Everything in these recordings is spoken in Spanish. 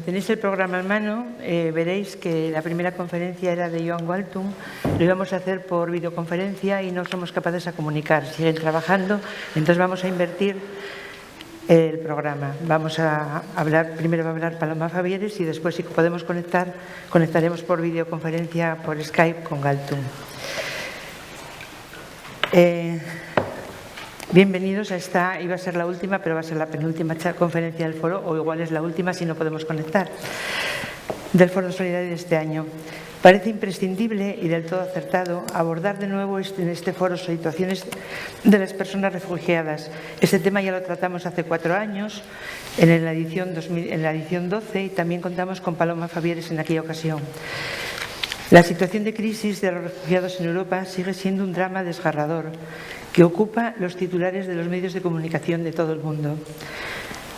tenéis el programa en mano, veréis que la primera conferencia era de Joan Galtung. Lo íbamos a hacer por videoconferencia y no somos capaces de comunicar. Siguen trabajando, entonces vamos a invertir el programa. Vamos a hablar, primero va a hablar Paloma Fabieres y después, si podemos conectar, conectaremos por videoconferencia, por Skype, con Galtung. Bienvenidos a esta, iba a ser la última, pero va a ser la penúltima conferencia del foro, o igual es la última si no podemos conectar, del Foro Solidario de este año. Parece imprescindible y del todo acertado abordar de nuevo en este foro situaciones de las personas refugiadas. Este tema ya lo tratamos hace 4 años, en la edición 12, y también contamos con Paloma Fabieres en aquella ocasión. La situación de crisis de los refugiados en Europa sigue siendo un drama desgarrador que ocupa los titulares de los medios de comunicación de todo el mundo.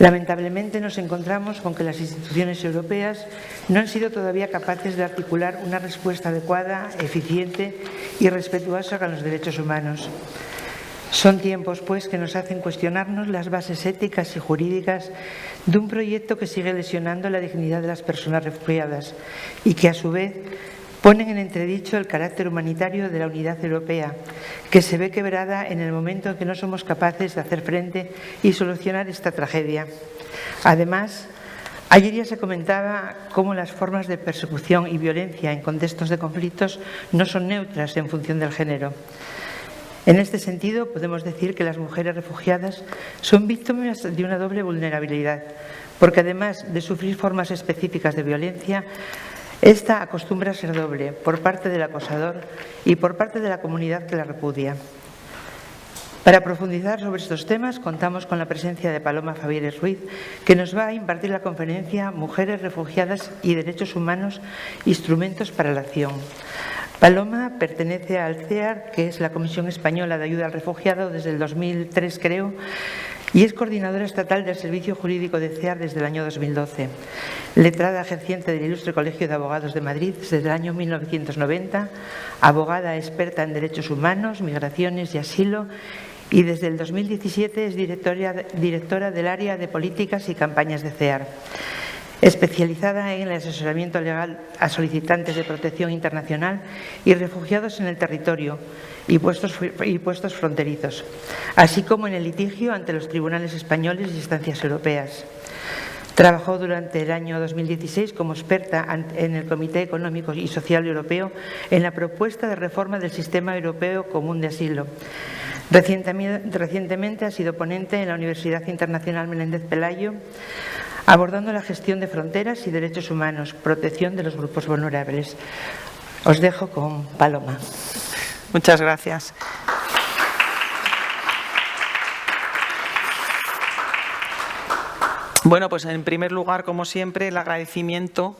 Lamentablemente nos encontramos con que las instituciones europeas no han sido todavía capaces de articular una respuesta adecuada, eficiente y respetuosa con los derechos humanos. Son tiempos, pues, que nos hacen cuestionarnos las bases éticas y jurídicas de un proyecto que sigue lesionando la dignidad de las personas refugiadas y que, a su vez, ponen en entredicho el carácter humanitario de la unidad europea, que se ve quebrada en el momento en que no somos capaces de hacer frente y solucionar esta tragedia. Además, ayer ya se comentaba cómo las formas de persecución y violencia en contextos de conflictos no son neutras en función del género. En este sentido, podemos decir que las mujeres refugiadas son víctimas de una doble vulnerabilidad, porque además de sufrir formas específicas de violencia, esta acostumbra a ser doble, por parte del acosador y por parte de la comunidad que la repudia. Para profundizar sobre estos temas, contamos con la presencia de Paloma Fabieres Ruiz, que nos va a impartir la conferencia Mujeres refugiadas y derechos humanos, instrumentos para la acción. Paloma pertenece al CEAR, que es la Comisión Española de Ayuda al Refugiado, desde el 2003, creo, y es coordinadora estatal del Servicio Jurídico de CEAR desde el año 2012. Letrada ejerciente del Ilustre Colegio de Abogados de Madrid desde el año 1990, abogada experta en derechos humanos, migraciones y asilo, y desde el 2017 es directora del área de políticas y campañas de CEAR. Especializada en el asesoramiento legal a solicitantes de protección internacional y refugiados en el territorio y puestos fronterizos, así como en el litigio ante los tribunales españoles y instancias europeas. Trabajó durante el año 2016 como experta en el Comité Económico y Social Europeo en la propuesta de reforma del Sistema Europeo Común de Asilo. Recientemente ha sido ponente en la Universidad Internacional Menéndez Pelayo, abordando la gestión de fronteras y derechos humanos, protección de los grupos vulnerables. Os dejo con Paloma. Muchas gracias. Bueno, pues en primer lugar, como siempre, el agradecimiento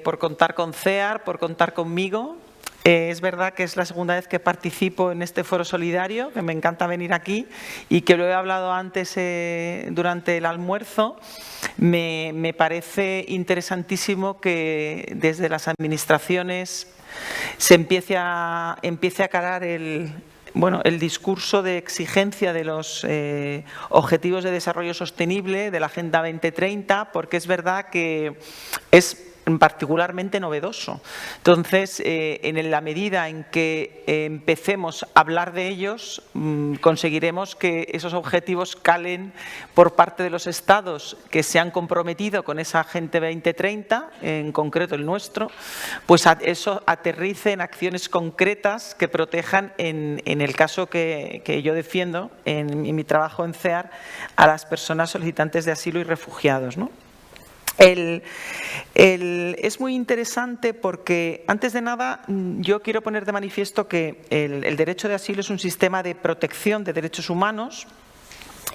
por contar con CEAR, por contar conmigo. Es verdad que es la segunda vez que participo en este foro solidario, que me encanta venir aquí y que lo he hablado antes durante el almuerzo. Me parece interesantísimo que desde las administraciones se empiece a calar el discurso de exigencia de los Objetivos de Desarrollo Sostenible de la Agenda 2030, porque es verdad que es particularmente novedoso. Entonces, en la medida en que empecemos a hablar de ellos, conseguiremos que esos objetivos calen por parte de los Estados que se han comprometido con esa Agenda 2030, en concreto el nuestro, pues eso aterrice en acciones concretas que protejan, en el caso que yo defiendo en mi trabajo en CEAR, a las personas solicitantes de asilo y refugiados, ¿no? Es muy interesante porque, antes de nada, yo quiero poner de manifiesto que el derecho de asilo es un sistema de protección de derechos humanos,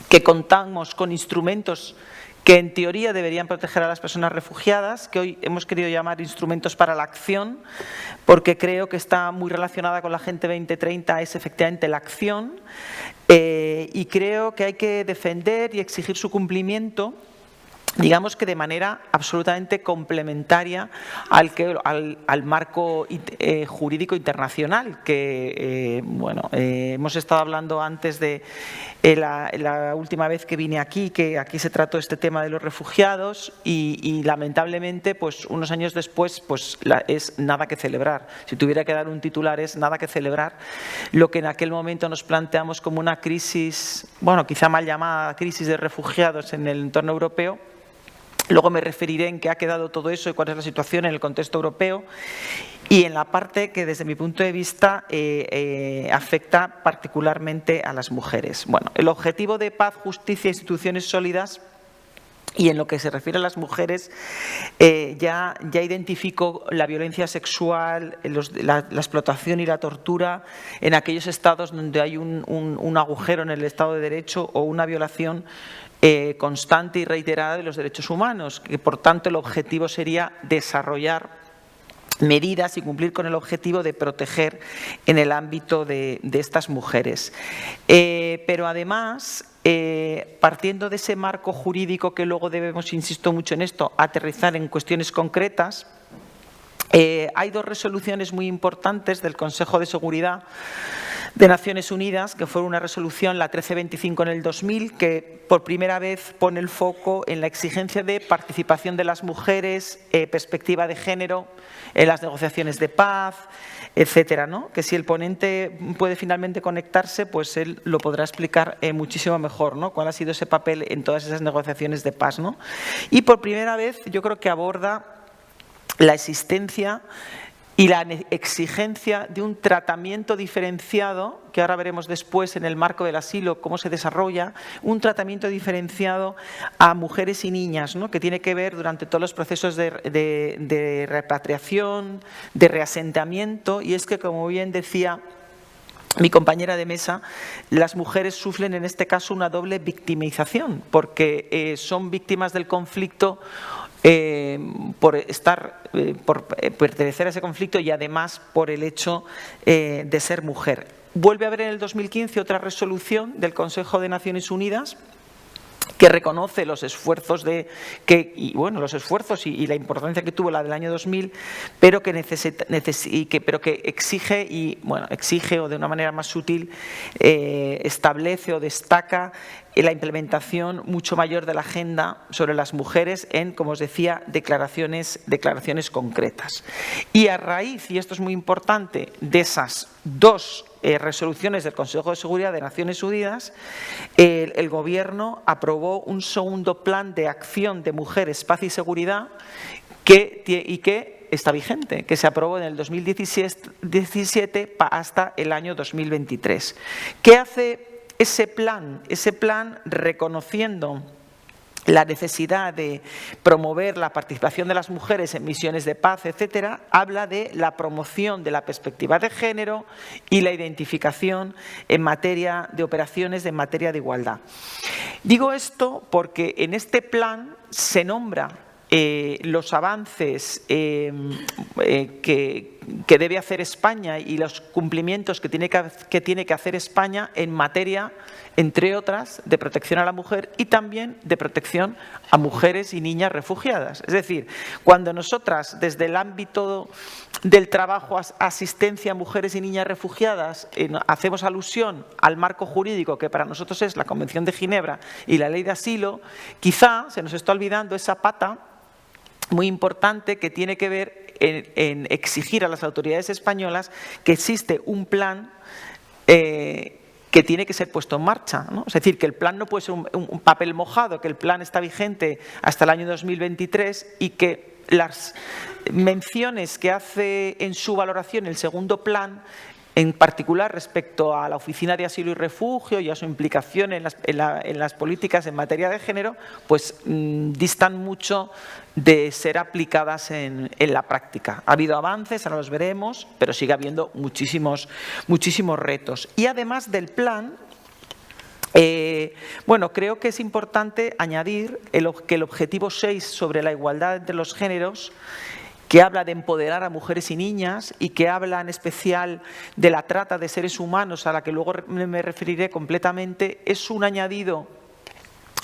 que contamos con instrumentos que en teoría deberían proteger a las personas refugiadas, que hoy hemos querido llamar instrumentos para la acción, porque creo que está muy relacionada con la Agenda 2030, es efectivamente la acción, y creo que hay que defender y exigir su cumplimiento digamos que de manera absolutamente complementaria al marco jurídico internacional que, bueno, hemos estado hablando antes de la última vez que vine aquí, que aquí se trató este tema de los refugiados y lamentablemente, pues unos años después, pues es nada que celebrar. Si tuviera que dar un titular, es nada que celebrar. Lo que en aquel momento nos planteamos como una crisis, bueno, quizá mal llamada crisis de refugiados en el entorno europeo. Luego me referiré en qué ha quedado todo eso y cuál es la situación en el contexto europeo y en la parte que desde mi punto de vista afecta particularmente a las mujeres. Bueno, el objetivo de paz, justicia e instituciones sólidas, y en lo que se refiere a las mujeres, ya identificó la violencia sexual, la explotación y la tortura en aquellos estados donde hay un agujero en el Estado de Derecho o una violación constante y reiterada de los derechos humanos, que por tanto el objetivo sería desarrollar medidas y cumplir con el objetivo de proteger en el ámbito de estas mujeres. Pero además, partiendo de ese marco jurídico que luego debemos, insisto mucho en esto, aterrizar en cuestiones concretas, hay dos resoluciones muy importantes del Consejo de Seguridad de Naciones Unidas, que fue una resolución, la 1325 en el 2000, que por primera vez pone el foco en la exigencia de participación de las mujeres, perspectiva de género en las negociaciones de paz, etcétera, ¿no? Que si el ponente puede finalmente conectarse, pues él lo podrá explicar muchísimo mejor, ¿no? Cuál ha sido ese papel en todas esas negociaciones de paz, ¿no? Y por primera vez yo creo que aborda la existencia y la exigencia de un tratamiento diferenciado, que ahora veremos después en el marco del asilo cómo se desarrolla, un tratamiento diferenciado a mujeres y niñas, ¿no? Que tiene que ver durante todos los procesos de repatriación, de reasentamiento, y es que, como bien decía mi compañera de mesa, las mujeres sufren en este caso una doble victimización, porque son víctimas del conflicto por pertenecer a ese conflicto y además por el hecho de ser mujer. Vuelve a haber en el 2015 otra resolución del Consejo de Naciones Unidas que reconoce los esfuerzos y la importancia que tuvo la del año 2000, pero que exige o de una manera más sutil establece o destaca la implementación mucho mayor de la agenda sobre las mujeres en, como os decía, declaraciones concretas. Y a raíz, y esto es muy importante, de esas dos resoluciones del Consejo de Seguridad de Naciones Unidas, el Gobierno aprobó un segundo plan de acción de mujeres, paz y seguridad que está vigente, que se aprobó en el 2017 hasta el año 2023. ¿Qué hace ese plan? Ese plan, reconociendo la necesidad de promover la participación de las mujeres en misiones de paz, etcétera, habla de la promoción de la perspectiva de género y la identificación en materia de operaciones en materia de igualdad. Digo esto porque en este plan se nombra los avances que debe hacer España y los cumplimientos que tiene que hacer España en materia, entre otras, de protección a la mujer y también de protección a mujeres y niñas refugiadas. Es decir, cuando nosotras, desde el ámbito del trabajo asistencia a mujeres y niñas refugiadas, hacemos alusión al marco jurídico que para nosotros es la Convención de Ginebra y la Ley de Asilo, quizá se nos está olvidando esa pata muy importante que tiene que ver en exigir a las autoridades españolas que existe un plan que tiene que ser puesto en marcha, ¿no? Es decir, que el plan no puede ser un papel mojado, que el plan está vigente hasta el año 2023 y que las menciones que hace en su valoración el segundo plan, en particular respecto a la Oficina de Asilo y Refugio y a su implicación en las políticas en materia de género, pues distan mucho de ser aplicadas en la práctica. Ha habido avances, ahora los veremos, pero sigue habiendo muchísimos retos. Y además del plan, creo que es importante añadir que el objetivo 6 sobre la igualdad entre los géneros, que habla de empoderar a mujeres y niñas y que habla en especial de la trata de seres humanos, a la que luego me referiré completamente, es un añadido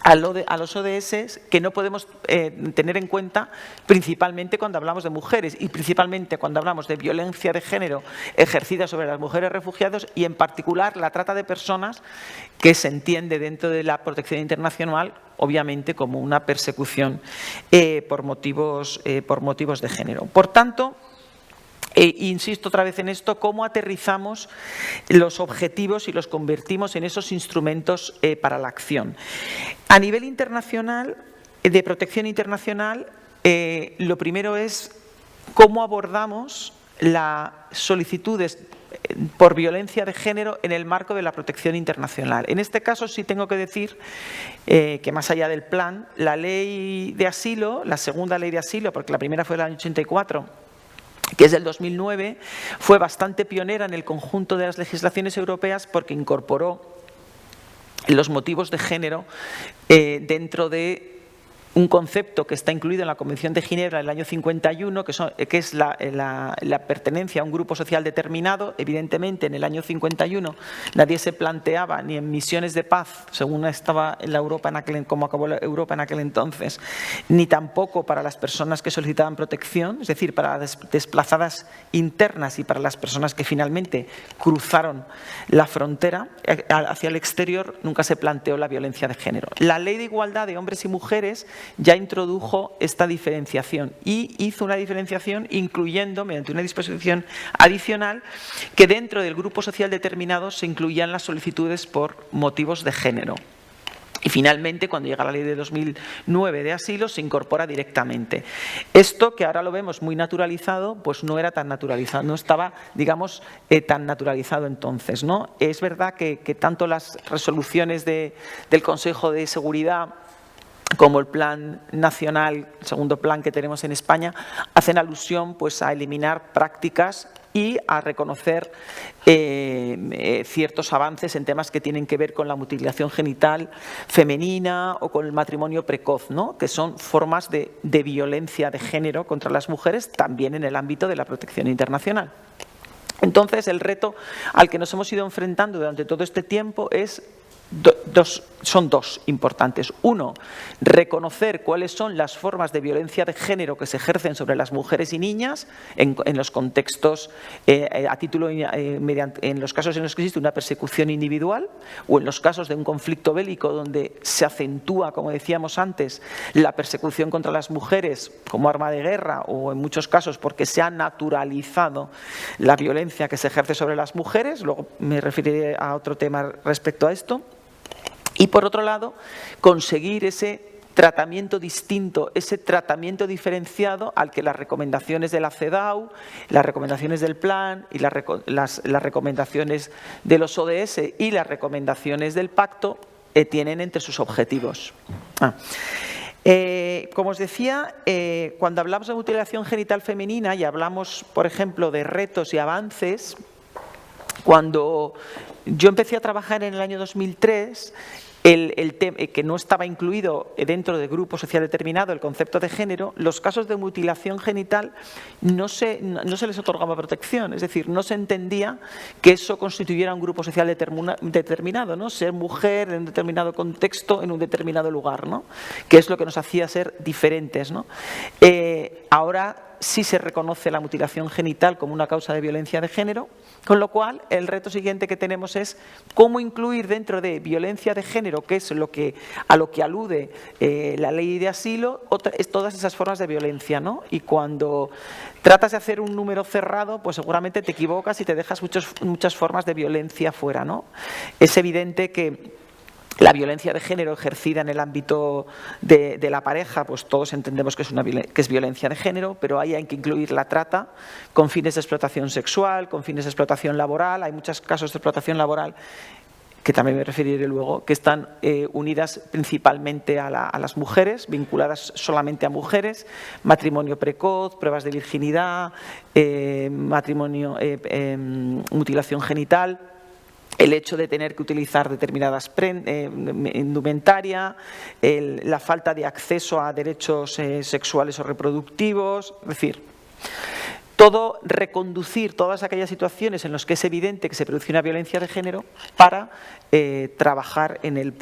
a los ODS que no podemos tener en cuenta principalmente cuando hablamos de mujeres y principalmente cuando hablamos de violencia de género ejercida sobre las mujeres refugiadas y en particular la trata de personas, que se entiende dentro de la protección internacional obviamente como una persecución por motivos de género. Por tanto, insisto otra vez en esto, cómo aterrizamos los objetivos y los convertimos en esos instrumentos para la acción. A nivel internacional, de protección internacional, lo primero es cómo abordamos las solicitudes por violencia de género en el marco de la protección internacional. En este caso sí tengo que decir que más allá del plan, la ley de asilo, la segunda ley de asilo, porque la primera fue del año 84, que es del 2009, fue bastante pionera en el conjunto de las legislaciones europeas porque incorporó los motivos de género dentro de un concepto que está incluido en la Convención de Ginebra del año 51, que es la pertenencia a un grupo social determinado. Evidentemente, en el año 51 nadie se planteaba ni en misiones de paz, según estaba en la Europa como acabó la Europa en aquel entonces, ni tampoco para las personas que solicitaban protección, es decir, para las desplazadas internas y para las personas que finalmente cruzaron la frontera hacia el exterior, nunca se planteó la violencia de género. La Ley de Igualdad de Hombres y Mujeres ya introdujo esta diferenciación y hizo una diferenciación incluyendo, mediante una disposición adicional, que dentro del grupo social determinado se incluían las solicitudes por motivos de género. Y finalmente, cuando llega la ley de 2009 de asilo, se incorpora directamente. Esto, que ahora lo vemos muy naturalizado, pues no era tan naturalizado, no estaba, digamos, tan naturalizado entonces, ¿no? Es verdad que tanto las resoluciones del Consejo de Seguridad como el plan nacional, el segundo plan que tenemos en España, hacen alusión pues, a eliminar prácticas y a reconocer ciertos avances en temas que tienen que ver con la mutilación genital femenina o con el matrimonio precoz, ¿no? Que son formas de violencia de género contra las mujeres también en el ámbito de la protección internacional. Entonces, el reto al que nos hemos ido enfrentando durante todo este tiempo son dos importantes. Uno, reconocer cuáles son las formas de violencia de género que se ejercen sobre las mujeres y niñas en los contextos, en los casos en los que existe una persecución individual o en los casos de un conflicto bélico donde se acentúa, como decíamos antes, la persecución contra las mujeres como arma de guerra o en muchos casos porque se ha naturalizado la violencia que se ejerce sobre las mujeres. Luego me referiré a otro tema respecto a esto. Y por otro lado, conseguir ese tratamiento distinto, ese tratamiento diferenciado al que las recomendaciones de la CEDAW, las recomendaciones del plan y las recomendaciones de los ODS y las recomendaciones del pacto tienen entre sus objetivos. Como os decía, cuando hablamos de mutilación genital femenina y hablamos, por ejemplo, de retos y avances, cuando yo empecé a trabajar en el año 2003, que no estaba incluido dentro del grupo social determinado el concepto de género, los casos de mutilación genital no se les otorgaba protección, es decir, no se entendía que eso constituyera un grupo social determinado, ¿no? Ser mujer en un determinado contexto, en un determinado lugar, ¿no? Que es lo que nos hacía ser diferentes, ¿no? Ahora sí se reconoce la mutilación genital como una causa de violencia de género, con lo cual el reto siguiente que tenemos es cómo incluir dentro de violencia de género, que es a lo que alude la ley de asilo, todas esas formas de violencia, ¿no? Y cuando tratas de hacer un número cerrado, pues seguramente te equivocas y te dejas muchas formas de violencia fuera, ¿no? Es evidente que la violencia de género ejercida en el ámbito de la pareja, pues todos entendemos que es violencia de género, pero ahí hay que incluir la trata con fines de explotación sexual, con fines de explotación laboral. Hay muchos casos de explotación laboral, que también me referiré luego, que están unidas principalmente a las mujeres, vinculadas solamente a mujeres, matrimonio precoz, pruebas de virginidad, mutilación genital. El hecho de tener que utilizar determinadas indumentaria, la falta de acceso a derechos sexuales o reproductivos, es decir, todo reconducir todas aquellas situaciones en las que es evidente que se produce una violencia de género para trabajar en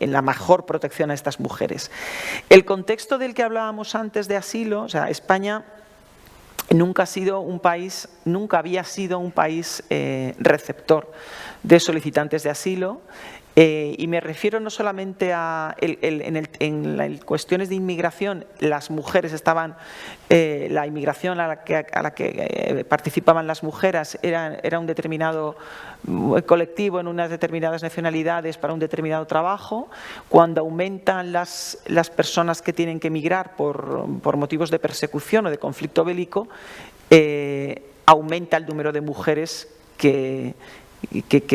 la mejor protección a estas mujeres. El contexto del que hablábamos antes de asilo, o sea, España nunca había sido un país receptor de solicitantes de asilo. Y me refiero no solamente a en cuestiones de inmigración, las mujeres estaban, la inmigración a la que participaban las mujeres era un determinado colectivo en unas determinadas nacionalidades para un determinado trabajo. Cuando aumentan las personas que tienen que emigrar por motivos de persecución o de conflicto bélico, aumenta el número de mujeres que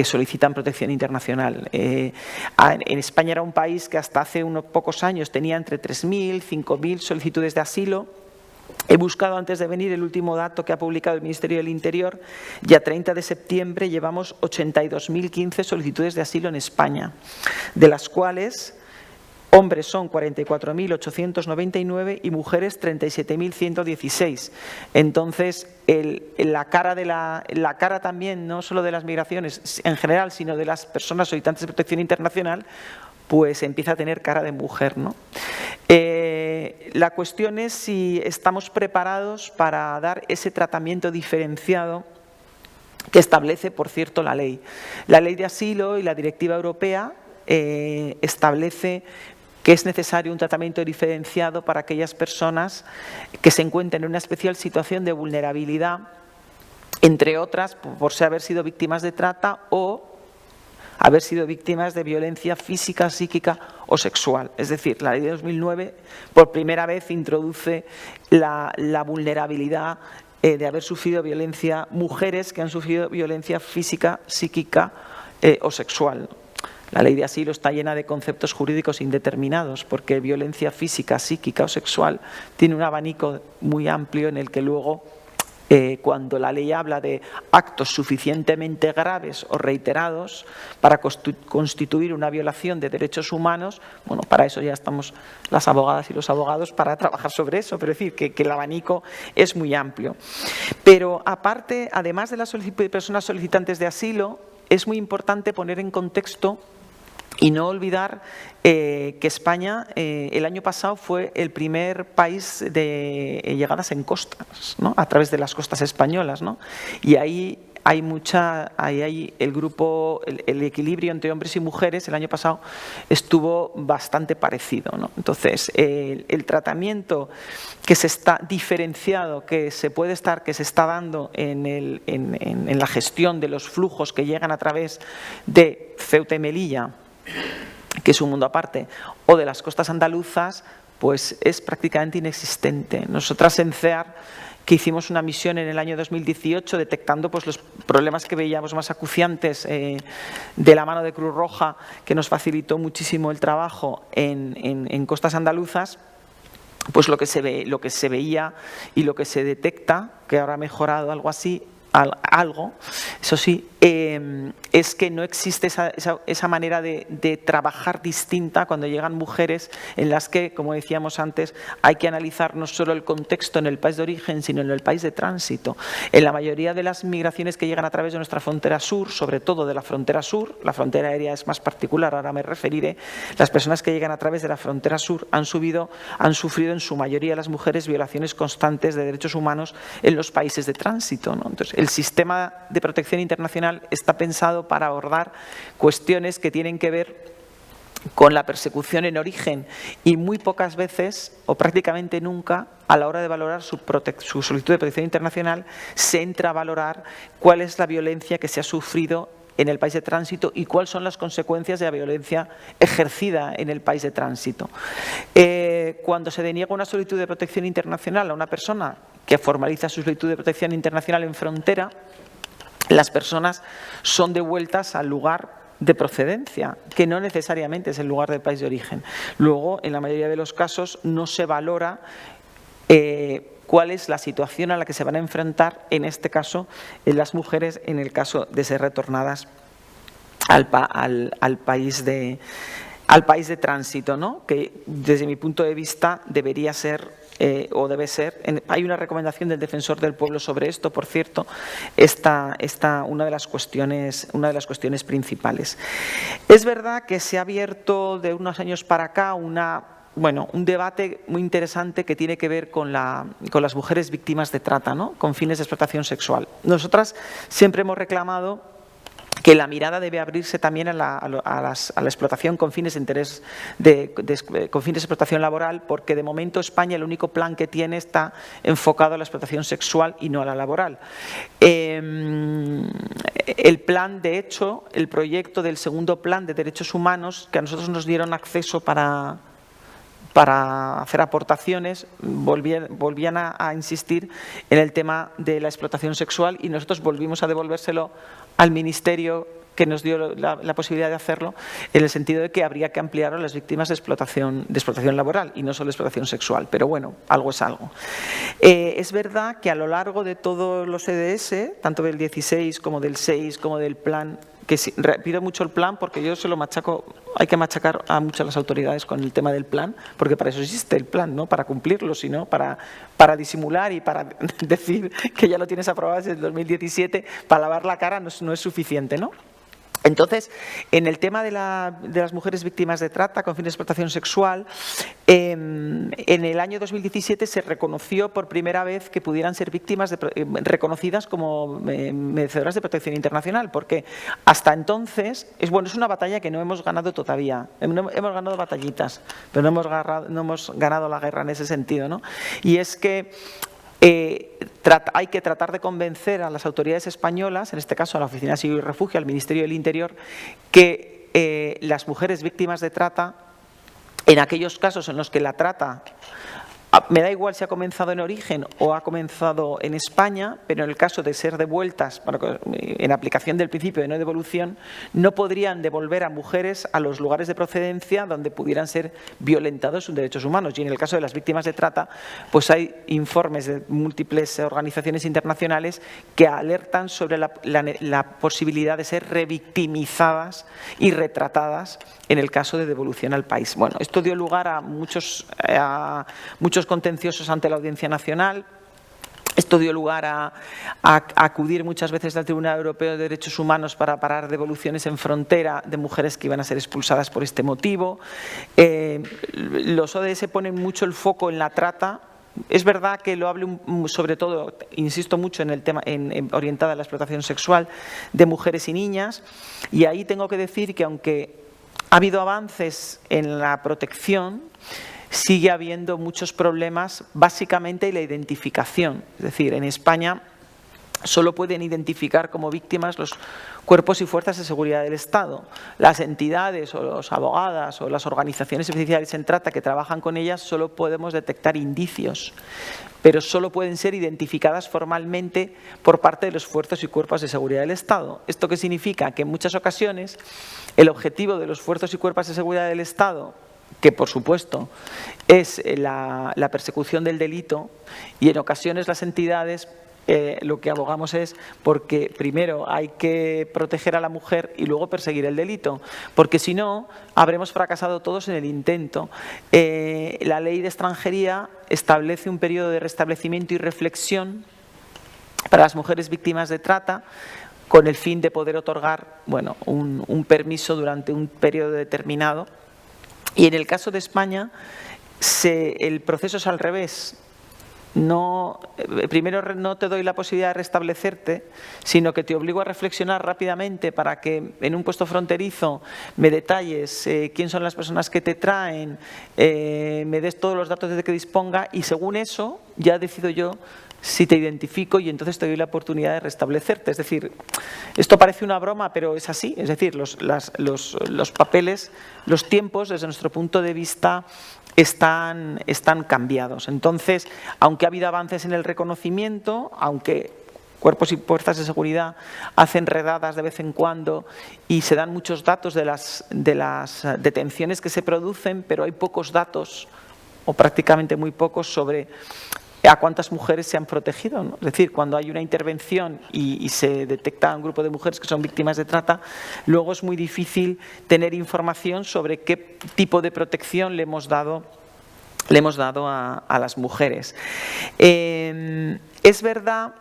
solicitan protección internacional. En España era un país que hasta hace unos pocos años tenía entre 3.000 y 5.000 solicitudes de asilo. He buscado antes de venir el último dato que ha publicado el Ministerio del Interior y a 30 de septiembre llevamos 82.015 solicitudes de asilo en España, de las cuales hombres son 44.899 y mujeres 37.116. Entonces, la cara también, no solo de las migraciones en general, sino de las personas solicitantes de protección internacional, pues empieza a tener cara de mujer, ¿no? La cuestión es si estamos preparados para dar ese tratamiento diferenciado que establece, por cierto, la ley. La ley de asilo y la directiva europea establece que es necesario un tratamiento diferenciado para aquellas personas que se encuentren en una especial situación de vulnerabilidad, entre otras, por haber sido víctimas de trata o haber sido víctimas de violencia física, psíquica o sexual. Es decir, la ley de 2009 por primera vez introduce la vulnerabilidad de haber sufrido violencia, mujeres que han sufrido violencia física, psíquica o sexual. La ley de asilo está llena de conceptos jurídicos indeterminados porque violencia física, psíquica o sexual tiene un abanico muy amplio en el que luego, cuando la ley habla de actos suficientemente graves o reiterados para constituir una violación de derechos humanos, bueno, para eso ya estamos las abogadas y los abogados para trabajar sobre eso, pero es decir, que el abanico es muy amplio. Pero aparte, además de las personas solicitantes de asilo, es muy importante poner en contexto y no olvidar que España el año pasado fue el primer país de llegadas en costas, ¿no? A través de las costas españolas, ¿no? Y ahí hay el grupo, el equilibrio entre hombres y mujeres el año pasado estuvo bastante parecido, ¿no? Entonces, el tratamiento que se está diferenciado, que se está dando en la gestión de los flujos que llegan a través de Ceuta y Melilla, que es un mundo aparte, o de las costas andaluzas, pues es prácticamente inexistente. Nosotras en CEAR, que hicimos una misión en el año 2018 detectando pues, los problemas que veíamos más acuciantes de la mano de Cruz Roja, que nos facilitó muchísimo el trabajo en costas andaluzas, pues lo que se veía y lo que se detecta, que ahora ha mejorado algo así, eso sí, es que no existe esa manera de trabajar distinta cuando llegan mujeres en las que, como decíamos antes, hay que analizar no solo el contexto en el país de origen, sino en el país de tránsito. En la mayoría de las migraciones que llegan a través de nuestra frontera sur, sobre todo de la frontera sur, la frontera aérea es más particular, ahora me referiré, las personas que llegan a través de la frontera sur han sufrido en su mayoría las mujeres violaciones constantes de derechos humanos en los países de tránsito, ¿no? Entonces, el sistema de protección internacional está pensado para abordar cuestiones que tienen que ver con la persecución en origen y muy pocas veces o prácticamente nunca a la hora de valorar su solicitud de protección internacional se entra a valorar cuál es la violencia que se ha sufrido en el país de tránsito y cuáles son las consecuencias de la violencia ejercida en el país de tránsito. Cuando se deniega una solicitud de protección internacional a una persona que formaliza su solicitud de protección internacional en frontera, las personas son devueltas al lugar de procedencia, que no necesariamente es el lugar del país de origen. Luego, en la mayoría de los casos, no se valora cuál es la situación a la que se van a enfrentar, en este caso, las mujeres, en el caso de ser retornadas al país de al país de tránsito, ¿no? Que desde mi punto de vista debería ser o debe ser. Hay una recomendación del Defensor del Pueblo sobre esto, por cierto, una de las cuestiones principales. Es verdad que se ha abierto de unos años para acá un debate muy interesante que tiene que ver con las mujeres víctimas de trata, ¿no? Con fines de explotación sexual. Nosotras siempre hemos reclamado que la mirada debe abrirse también a la explotación con fines de explotación laboral, porque de momento España el único plan que tiene está enfocado a la explotación sexual y no a la laboral. El plan, de hecho, el proyecto del segundo plan de derechos humanos, que a nosotros nos dieron acceso para hacer aportaciones, volvían a insistir en el tema de la explotación sexual, y nosotros volvimos a devolvérselo al Ministerio, que nos dio la posibilidad de hacerlo, en el sentido de que habría que ampliarlo a las víctimas de explotación laboral y no solo de explotación sexual. Pero bueno, algo es algo. Es verdad que a lo largo de todos los EDS, tanto del 16 como del 6 como del plan, que sí, pido mucho el plan porque yo se lo machaco, hay que machacar a muchas las autoridades con el tema del plan, porque para eso existe el plan, no para cumplirlo, sino para disimular y para decir que ya lo tienes aprobado desde el 2017, para lavar la cara no es suficiente, ¿no? Entonces, en el tema de las mujeres víctimas de trata con fines de explotación sexual, en el año 2017 se reconoció por primera vez que pudieran ser víctimas reconocidas como merecedoras de protección internacional, porque hasta entonces, es una batalla que no hemos ganado todavía. Hemos ganado batallitas, pero no hemos ganado la guerra en ese sentido, ¿no? Y es que hay que tratar de convencer a las autoridades españolas, en este caso a la Oficina de Asilo y Refugio, al Ministerio del Interior, que las mujeres víctimas de trata, en aquellos casos en los que la trata, me da igual si ha comenzado en origen o ha comenzado en España, pero en el caso de ser devueltas, en aplicación del principio de no devolución, no podrían devolver a mujeres a los lugares de procedencia donde pudieran ser violentados sus derechos humanos. Y en el caso de las víctimas de trata, pues hay informes de múltiples organizaciones internacionales que alertan sobre la posibilidad de ser revictimizadas y retratadas en el caso de devolución al país. Bueno, esto dio lugar a muchos contenciosos ante la Audiencia Nacional. Esto dio lugar a acudir muchas veces al Tribunal Europeo de Derechos Humanos para parar devoluciones en frontera de mujeres que iban a ser expulsadas por este motivo. Los ODS ponen mucho el foco en la trata. Es verdad que lo hablo sobre todo, insisto mucho en el tema orientada a la explotación sexual de mujeres y niñas, y ahí tengo que decir que aunque ha habido avances en la protección, sigue habiendo muchos problemas, básicamente en la identificación. Es decir, en España solo pueden identificar como víctimas los cuerpos y fuerzas de seguridad del Estado. Las entidades o los abogadas o las organizaciones especiales en trata que trabajan con ellas solo podemos detectar indicios, pero solo pueden ser identificadas formalmente por parte de los fuerzas y cuerpos de seguridad del Estado. ¿Esto qué significa? Que en muchas ocasiones el objetivo de los fuerzas y cuerpos de seguridad del Estado, que por supuesto es la persecución del delito, y en ocasiones las entidades lo que abogamos es porque primero hay que proteger a la mujer y luego perseguir el delito, porque si no habremos fracasado todos en el intento. La ley de extranjería establece un periodo de restablecimiento y reflexión para las mujeres víctimas de trata, con el fin de poder otorgar un permiso durante un periodo determinado. Y en el caso de España, el proceso es al revés. Primero no te doy la posibilidad de restablecerte, sino que te obligo a reflexionar rápidamente para que en un puesto fronterizo me detalles quién son las personas que te traen, me des todos los datos de que disponga, y según eso ya decido yo si te identifico y entonces te doy la oportunidad de restablecerte. Es decir, esto parece una broma, pero es así. Es decir, los papeles, los tiempos, desde nuestro punto de vista, están cambiados. Entonces, aunque ha habido avances en el reconocimiento, aunque cuerpos y fuerzas de seguridad hacen redadas de vez en cuando y se dan muchos datos de las detenciones que se producen, pero hay pocos datos, o prácticamente muy pocos, sobre a cuántas mujeres se han protegido, ¿no? Es decir, cuando hay una intervención y se detecta un grupo de mujeres que son víctimas de trata, luego es muy difícil tener información sobre qué tipo de protección le hemos dado a las mujeres. Es verdad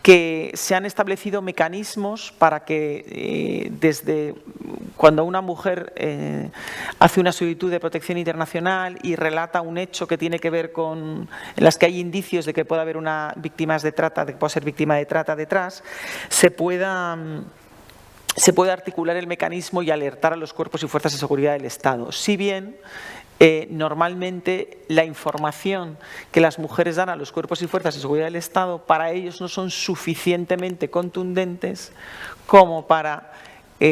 que se han establecido mecanismos para que desde cuando una mujer hace una solicitud de protección internacional y relata un hecho que tiene que ver con en las que hay indicios de que pueda haber una víctima de trata, de que pueda ser víctima de trata detrás, se puede articular el mecanismo y alertar a los cuerpos y fuerzas de seguridad del Estado. Si bien normalmente la información que las mujeres dan a los cuerpos y fuerzas de seguridad del Estado para ellos no son suficientemente contundentes como para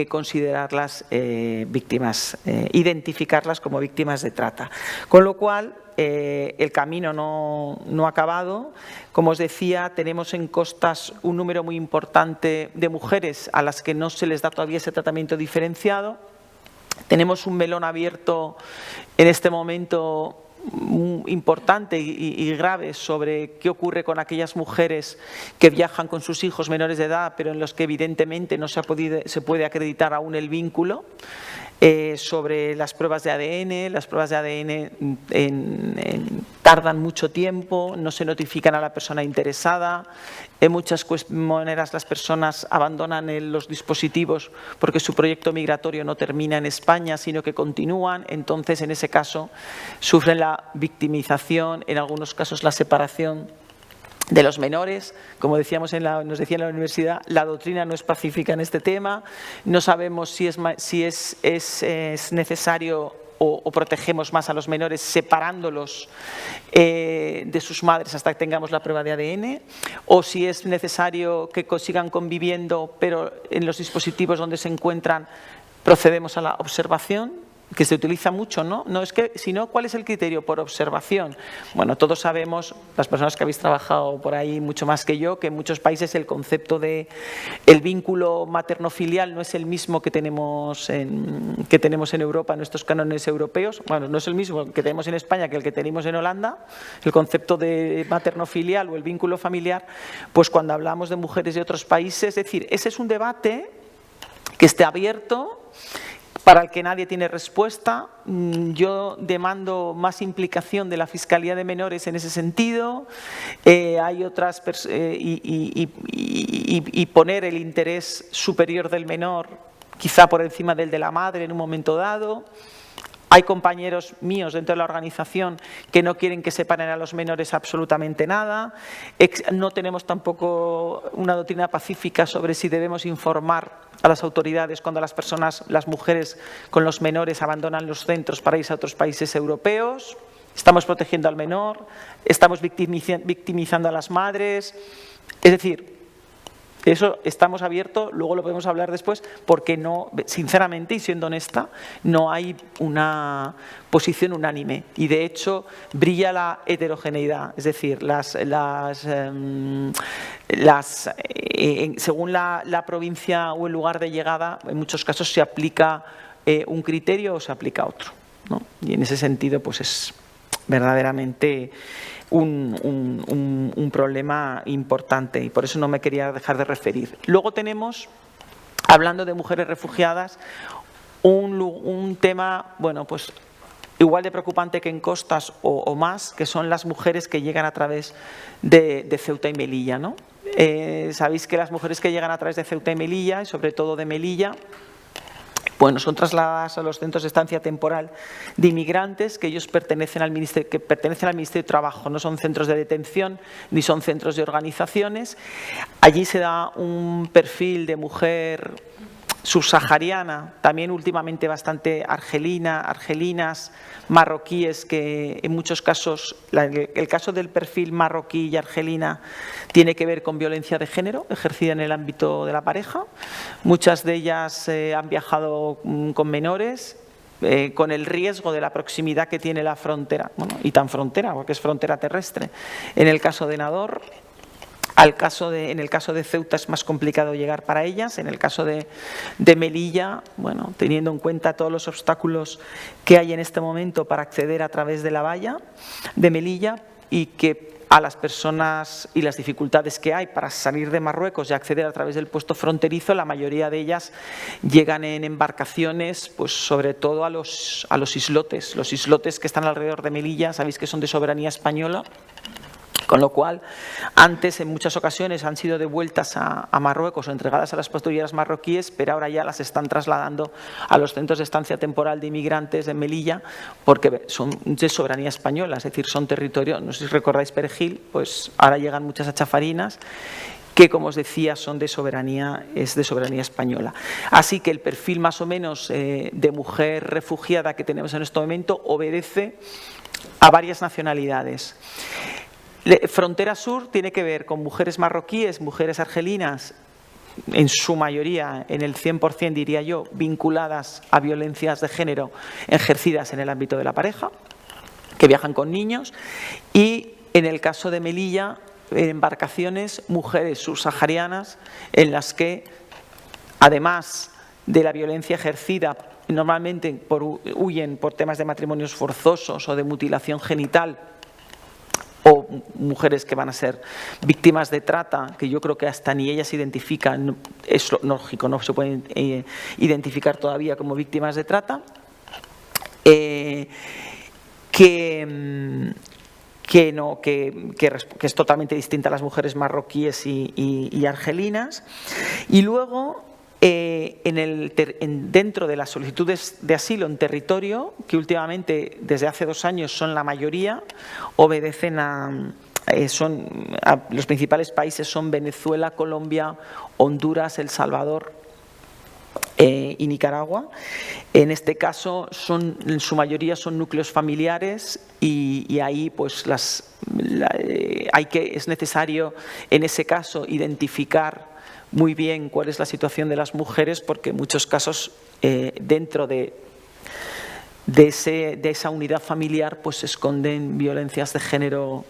considerarlas víctimas, identificarlas como víctimas de trata. Con lo cual, el camino no ha acabado. Como os decía, tenemos en costas un número muy importante de mujeres a las que no se les da todavía ese tratamiento diferenciado. Tenemos un melón abierto en este momento importante y grave sobre qué ocurre con aquellas mujeres que viajan con sus hijos menores de edad, pero en los que evidentemente no se puede acreditar aún el vínculo. Sobre las pruebas de ADN. Las pruebas de ADN tardan mucho tiempo, no se notifican a la persona interesada. En muchas maneras las personas abandonan los dispositivos porque su proyecto migratorio no termina en España, sino que continúan. Entonces, en ese caso, sufren la victimización, en algunos casos la separación de los menores. Como decíamos nos decía en la universidad, la doctrina no es pacífica en este tema. No sabemos si es necesario o protegemos más a los menores separándolos de sus madres hasta que tengamos la prueba de ADN, o si es necesario que sigan conviviendo, pero en los dispositivos donde se encuentran procedemos a la observación, que se utiliza mucho, ¿no? No es que, sino, ¿cuál es el criterio? Por observación. Bueno, todos sabemos, las personas que habéis trabajado por ahí mucho más que yo, que en muchos países el concepto de el vínculo materno-filial no es el mismo que tenemos en Europa, en nuestros cánones europeos. Bueno, no es el mismo que tenemos en España que el que tenemos en Holanda. El concepto de materno-filial o el vínculo familiar, pues cuando hablamos de mujeres de otros países, es decir, ese es un debate que esté abierto, para el que nadie tiene respuesta. Yo demando más implicación de la Fiscalía de Menores en ese sentido. Hay otras y poner el interés superior del menor quizá por encima del de la madre en un momento dado. Hay compañeros míos dentro de la organización que no quieren que separen a los menores absolutamente nada. No tenemos tampoco una doctrina pacífica sobre si debemos informar a las autoridades cuando las mujeres con los menores abandonan los centros para irse a otros países europeos. Estamos protegiendo al menor, estamos victimizando a las madres. Es decir, eso estamos abiertos, luego lo podemos hablar después, porque no, sinceramente y siendo honesta, no hay una posición unánime y de hecho brilla la heterogeneidad, es decir, según la provincia o el lugar de llegada, en muchos casos se aplica un criterio o se aplica otro, ¿no? Y en ese sentido, pues es verdaderamente un problema importante y por eso no me quería dejar de referir. Luego tenemos, hablando de mujeres refugiadas, un tema, bueno, pues igual de preocupante que en costas o más, que son las mujeres que llegan a través de Ceuta y Melilla, ¿no? Sabéis que las mujeres que llegan a través de Ceuta y Melilla, y sobre todo de Melilla, bueno, son trasladadas a los centros de estancia temporal de inmigrantes que ellos pertenecen al Ministerio de Trabajo. No son centros de detención ni son centros de organizaciones. Allí se da un perfil de mujer subsahariana, también últimamente bastante argelinas, marroquíes, que en muchos casos, el caso del perfil marroquí y argelina tiene que ver con violencia de género ejercida en el ámbito de la pareja. Muchas de ellas han viajado con menores, con el riesgo de la proximidad que tiene la frontera, bueno, y tan frontera, porque es frontera terrestre, en el caso de Nador. En el caso de Ceuta es más complicado llegar para ellas. En el caso de Melilla, bueno, teniendo en cuenta todos los obstáculos que hay en este momento para acceder a través de la valla de Melilla, y que a las personas y las dificultades que hay para salir de Marruecos y acceder a través del puesto fronterizo, la mayoría de ellas llegan en embarcaciones, pues sobre todo a los islotes. Los islotes que están alrededor de Melilla, sabéis que son de soberanía española, con lo cual antes en muchas ocasiones han sido devueltas a Marruecos o entregadas a las patrulleras marroquíes, pero ahora ya las están trasladando a los centros de estancia temporal de inmigrantes de Melilla porque son de soberanía española, es decir, son territorio, no sé si recordáis Perejil, pues ahora llegan muchas a Chafarinas que, como os decía, es de soberanía española. Así que el perfil más o menos de mujer refugiada que tenemos en este momento obedece a varias nacionalidades. Frontera Sur tiene que ver con mujeres marroquíes, mujeres argelinas, en su mayoría, en el 100% diría yo, vinculadas a violencias de género ejercidas en el ámbito de la pareja, que viajan con niños, y en el caso de Melilla, embarcaciones, mujeres subsaharianas, en las que, además de la violencia ejercida, normalmente huyen por temas de matrimonios forzosos o de mutilación genital, o mujeres que van a ser víctimas de trata, que yo creo que hasta ni ellas identifican, es lógico, no se pueden identificar todavía como víctimas de trata, que es totalmente distinta a las mujeres marroquíes y argelinas. Y luego, dentro de las solicitudes de asilo en territorio, que últimamente, desde hace 2 años, son la mayoría, obedecen los principales países son Venezuela, Colombia, Honduras, El Salvador y Nicaragua. En este caso, en su mayoría son núcleos familiares y ahí pues es necesario, en ese caso, identificar muy bien cuál es la situación de las mujeres, porque en muchos casos dentro de esa unidad familiar pues se esconden violencias de género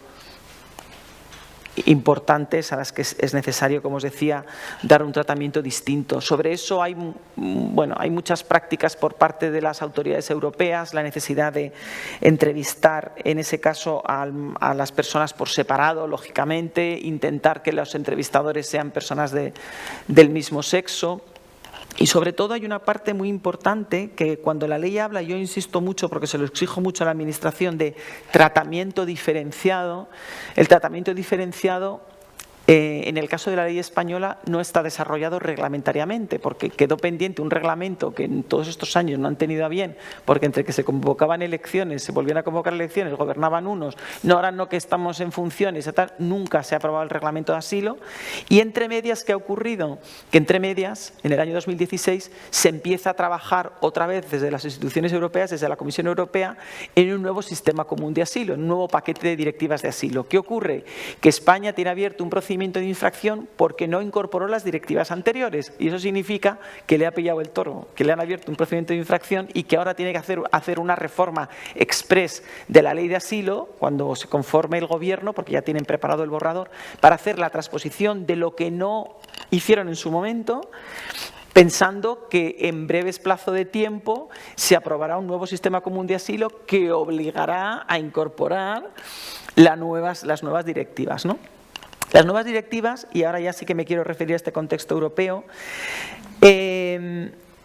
importantes a las que es necesario, como os decía, dar un tratamiento distinto. Sobre eso hay muchas prácticas por parte de las autoridades europeas, la necesidad de entrevistar, en ese caso, a las personas por separado, lógicamente, intentar que los entrevistadores sean personas del mismo sexo. Y sobre todo hay una parte muy importante que cuando la ley habla, yo insisto mucho porque se lo exijo mucho a la Administración, de tratamiento diferenciado. El tratamiento diferenciado en el caso de la ley española no está desarrollado reglamentariamente, porque quedó pendiente un reglamento que en todos estos años no han tenido a bien, porque entre que se convocaban elecciones, se volvían a convocar elecciones, gobernaban unos, ahora no que estamos en funciones, nunca se ha aprobado el reglamento de asilo. Y entre medias, ¿qué ha ocurrido? Que entre medias, en el año 2016, se empieza a trabajar otra vez desde las instituciones europeas, desde la Comisión Europea, en un nuevo sistema común de asilo, en un nuevo paquete de directivas de asilo. ¿Qué ocurre? Que España tiene abierto un procedimiento de infracción porque no incorporó las directivas anteriores, y eso significa que le ha pillado el toro, que le han abierto un procedimiento de infracción y que ahora tiene que hacer una reforma express de la ley de asilo cuando se conforme el gobierno, porque ya tienen preparado el borrador, para hacer la transposición de lo que no hicieron en su momento, pensando que en breves plazo de tiempo se aprobará un nuevo sistema común de asilo que obligará a incorporar las nuevas directivas, ¿no? Las nuevas directivas, y ahora ya sí que me quiero referir a este contexto europeo.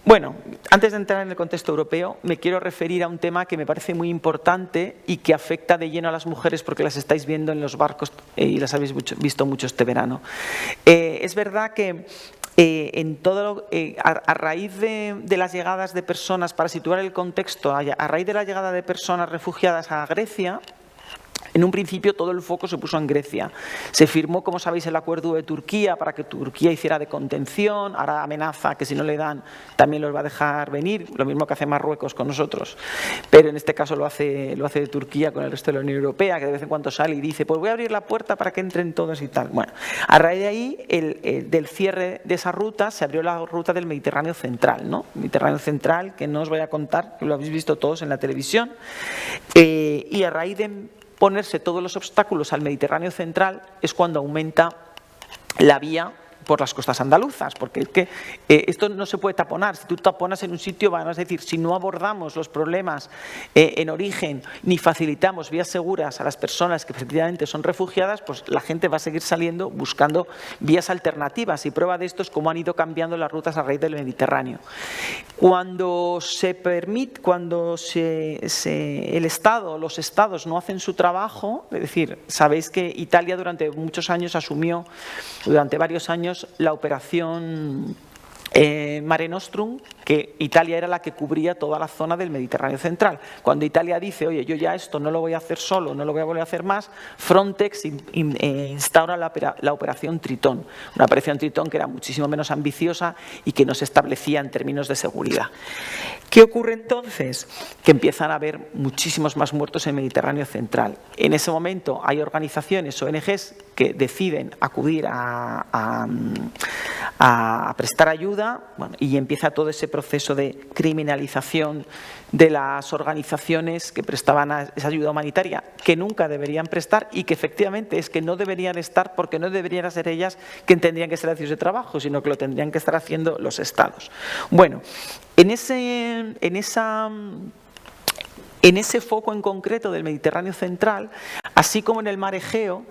Bueno, antes de entrar en el contexto europeo, me quiero referir a un tema que me parece muy importante y que afecta de lleno a las mujeres porque las estáis viendo en los barcos y las habéis visto mucho este verano. Es verdad que a raíz de las llegadas de personas, para situar el contexto, a raíz de la llegada de personas refugiadas a Grecia, en un principio todo el foco se puso en Grecia. Se firmó, como sabéis, el acuerdo de Turquía para que Turquía hiciera de contención. Ahora amenaza que si no le dan también los va a dejar venir, lo mismo que hace Marruecos con nosotros. Pero en este caso lo hace de Turquía con el resto de la Unión Europea, que de vez en cuando sale y dice, pues voy a abrir la puerta para que entren todos y tal. Bueno, a raíz de ahí, del cierre de esa ruta, se abrió la ruta del Mediterráneo Central, ¿no? Mediterráneo Central, que no os voy a contar, que lo habéis visto todos en la televisión. Y a raíz de ponerse todos los obstáculos al Mediterráneo Central es cuando aumenta la vía por las costas andaluzas, porque es que esto no se puede taponar. Si tú taponas en un sitio, van a decir, si no abordamos los problemas en origen ni facilitamos vías seguras a las personas que efectivamente son refugiadas, pues la gente va a seguir saliendo buscando vías alternativas, y prueba de esto es cómo han ido cambiando las rutas a raíz del Mediterráneo. Cuando el Estado, los Estados no hacen su trabajo, es decir, sabéis que Italia durante muchos años asumió, durante varios años, la operación Mare Nostrum, que Italia era la que cubría toda la zona del Mediterráneo central. Cuando Italia dice, oye, yo ya esto no lo voy a hacer solo, no lo voy a volver a hacer más, Frontex instaura la operación Tritón, una operación Tritón que era muchísimo menos ambiciosa y que no se establecía en términos de seguridad. ¿Qué ocurre entonces? Que empiezan a haber muchísimos más muertos en el Mediterráneo central. En ese momento hay organizaciones, ONGs, que deciden acudir a prestar ayuda, bueno, y empieza todo ese proceso de criminalización de las organizaciones que prestaban esa ayuda humanitaria, que nunca deberían prestar y que efectivamente es que no deberían estar, porque no deberían ser ellas quien tendrían que estar haciendo ese trabajo, sino que lo tendrían que estar haciendo los Estados. Bueno, en ese foco en concreto del Mediterráneo central, así como en el mar Egeo,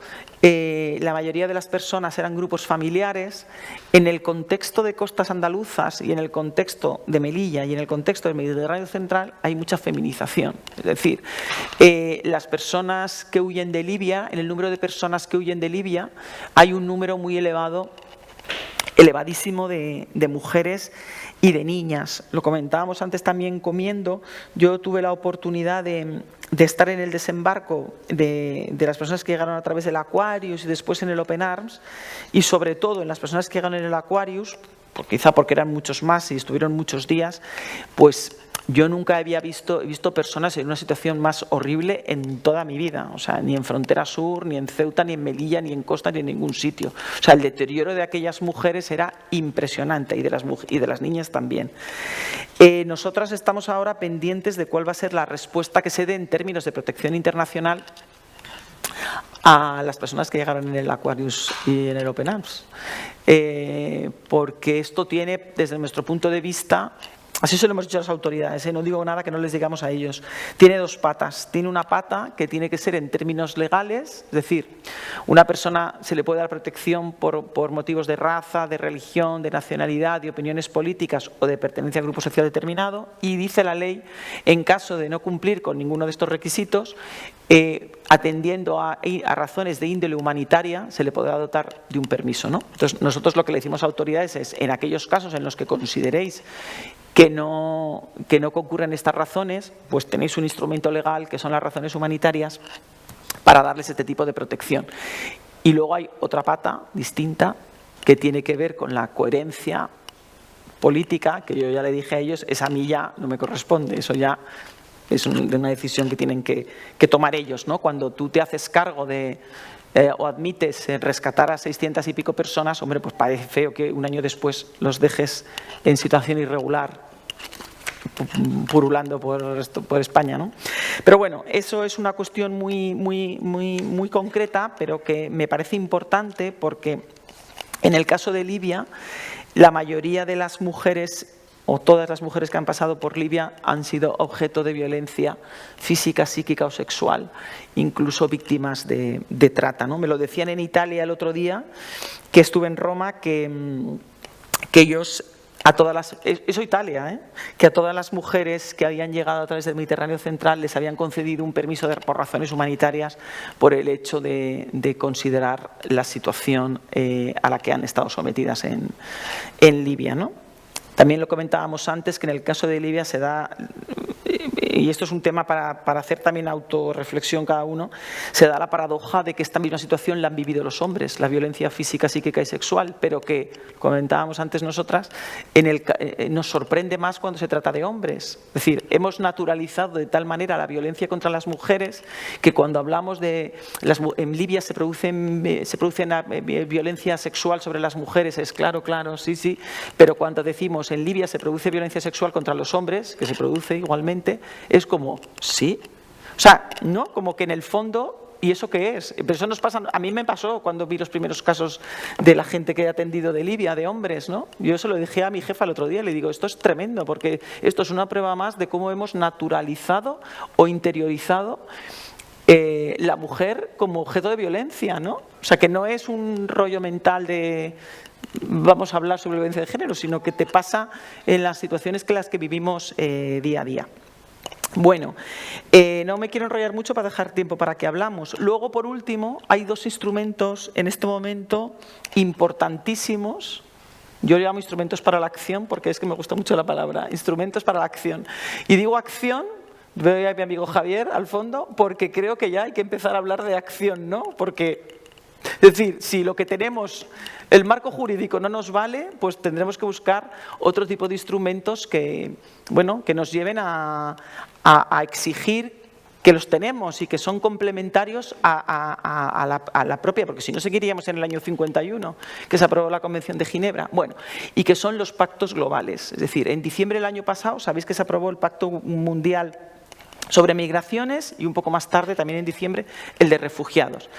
la mayoría de las personas eran grupos familiares. En el contexto de costas andaluzas y en el contexto de Melilla y en el contexto del Mediterráneo central hay mucha feminización. Es decir, las personas que huyen de Libia, en el número de personas que huyen de Libia, hay un número muy elevadísimo de mujeres y de niñas. Lo comentábamos antes también comiendo. Yo tuve la oportunidad de estar en el desembarco de las personas que llegaron a través del Aquarius y después en el Open Arms, y sobre todo en las personas que llegaron en el Aquarius, quizá porque eran muchos más y estuvieron muchos días, pues yo nunca he visto personas en una situación más horrible en toda mi vida. O sea, ni en Frontera Sur, ni en Ceuta, ni en Melilla, ni en Costa, ni en ningún sitio. O sea, el deterioro de aquellas mujeres era impresionante, y de las niñas también. Nosotras estamos ahora pendientes de cuál va a ser la respuesta que se dé en términos de protección internacional a las personas que llegaron en el Aquarius y en el Open Arms. Porque esto tiene, desde nuestro punto de vista, así se lo hemos dicho a las autoridades, no digo nada que no les digamos a ellos, tiene dos patas. Tiene una pata que tiene que ser en términos legales, es decir, una persona se le puede dar protección por motivos de raza, de religión, de nacionalidad, de opiniones políticas o de pertenencia a grupo social determinado, y dice la ley, en caso de no cumplir con ninguno de estos requisitos, atendiendo a razones de índole humanitaria, se le podrá dotar de un permiso, ¿no? Entonces, nosotros lo que le decimos a autoridades es, en aquellos casos en los que consideréis que no concurren estas razones, pues tenéis un instrumento legal que son las razones humanitarias para darles este tipo de protección. Y luego hay otra pata distinta que tiene que ver con la coherencia política, que yo ya le dije a ellos, esa a mí ya no me corresponde, eso ya es una decisión que tienen que tomar ellos, ¿no? Cuando tú te haces cargo de o admites rescatar a 600 y pico personas, hombre, pues parece feo que un año después los dejes en situación irregular purulando por España, ¿no? Pero bueno, eso es una cuestión muy concreta, pero que me parece importante, porque en el caso de Libia, la mayoría de las mujeres, o todas las mujeres que han pasado por Libia, han sido objeto de violencia física, psíquica o sexual, incluso víctimas de trata, ¿no? Me lo decían en Italia el otro día, que estuve en Roma, que ellos, eso Italia, que a todas las mujeres que habían llegado a través del Mediterráneo central les habían concedido un permiso por razones humanitarias por el hecho de considerar la situación a la que han estado sometidas en Libia, ¿no? También lo comentábamos antes, que en el caso de Libia se da, y esto es un tema para hacer también autorreflexión cada uno, se da la paradoja de que esta misma situación la han vivido los hombres, la violencia física, psíquica y sexual, pero que, comentábamos antes nosotras, nos sorprende más cuando se trata de hombres. Es decir, hemos naturalizado de tal manera la violencia contra las mujeres que cuando hablamos de en Libia se produce violencia sexual sobre las mujeres, es claro, sí, pero cuando decimos en Libia se produce violencia sexual contra los hombres, que se produce igualmente, es como, sí. O sea, ¿no? Como que en el fondo ¿y eso qué es? Pero eso nos pasa, a mí me pasó cuando vi los primeros casos de la gente que he atendido de Libia, de hombres, ¿no? Yo se lo dije a mi jefa el otro día, le digo, esto es tremendo, porque esto es una prueba más de cómo hemos naturalizado o interiorizado la mujer como objeto de violencia, ¿no? O sea, que no es un rollo mental de vamos a hablar sobre violencia de género, sino que te pasa en las situaciones que las que vivimos día a día. Bueno, no me quiero enrollar mucho para dejar tiempo para que hablamos. Luego, por último, hay dos instrumentos en este momento importantísimos. Yo llamo instrumentos para la acción porque es que me gusta mucho la palabra, instrumentos para la acción. Y digo acción, veo a mi amigo Javier al fondo, porque creo que ya hay que empezar a hablar de acción, ¿no? Porque, es decir, si lo que tenemos, el marco jurídico no nos vale, pues tendremos que buscar otro tipo de instrumentos que, bueno, que nos lleven a exigir que los tenemos y que son complementarios a la propia, porque si no seguiríamos en el año 51, que se aprobó la Convención de Ginebra. Bueno, y que son los pactos globales. Es decir, en diciembre del año pasado, sabéis que se aprobó el Pacto Mundial sobre Migraciones y un poco más tarde, también en diciembre, el de refugiados.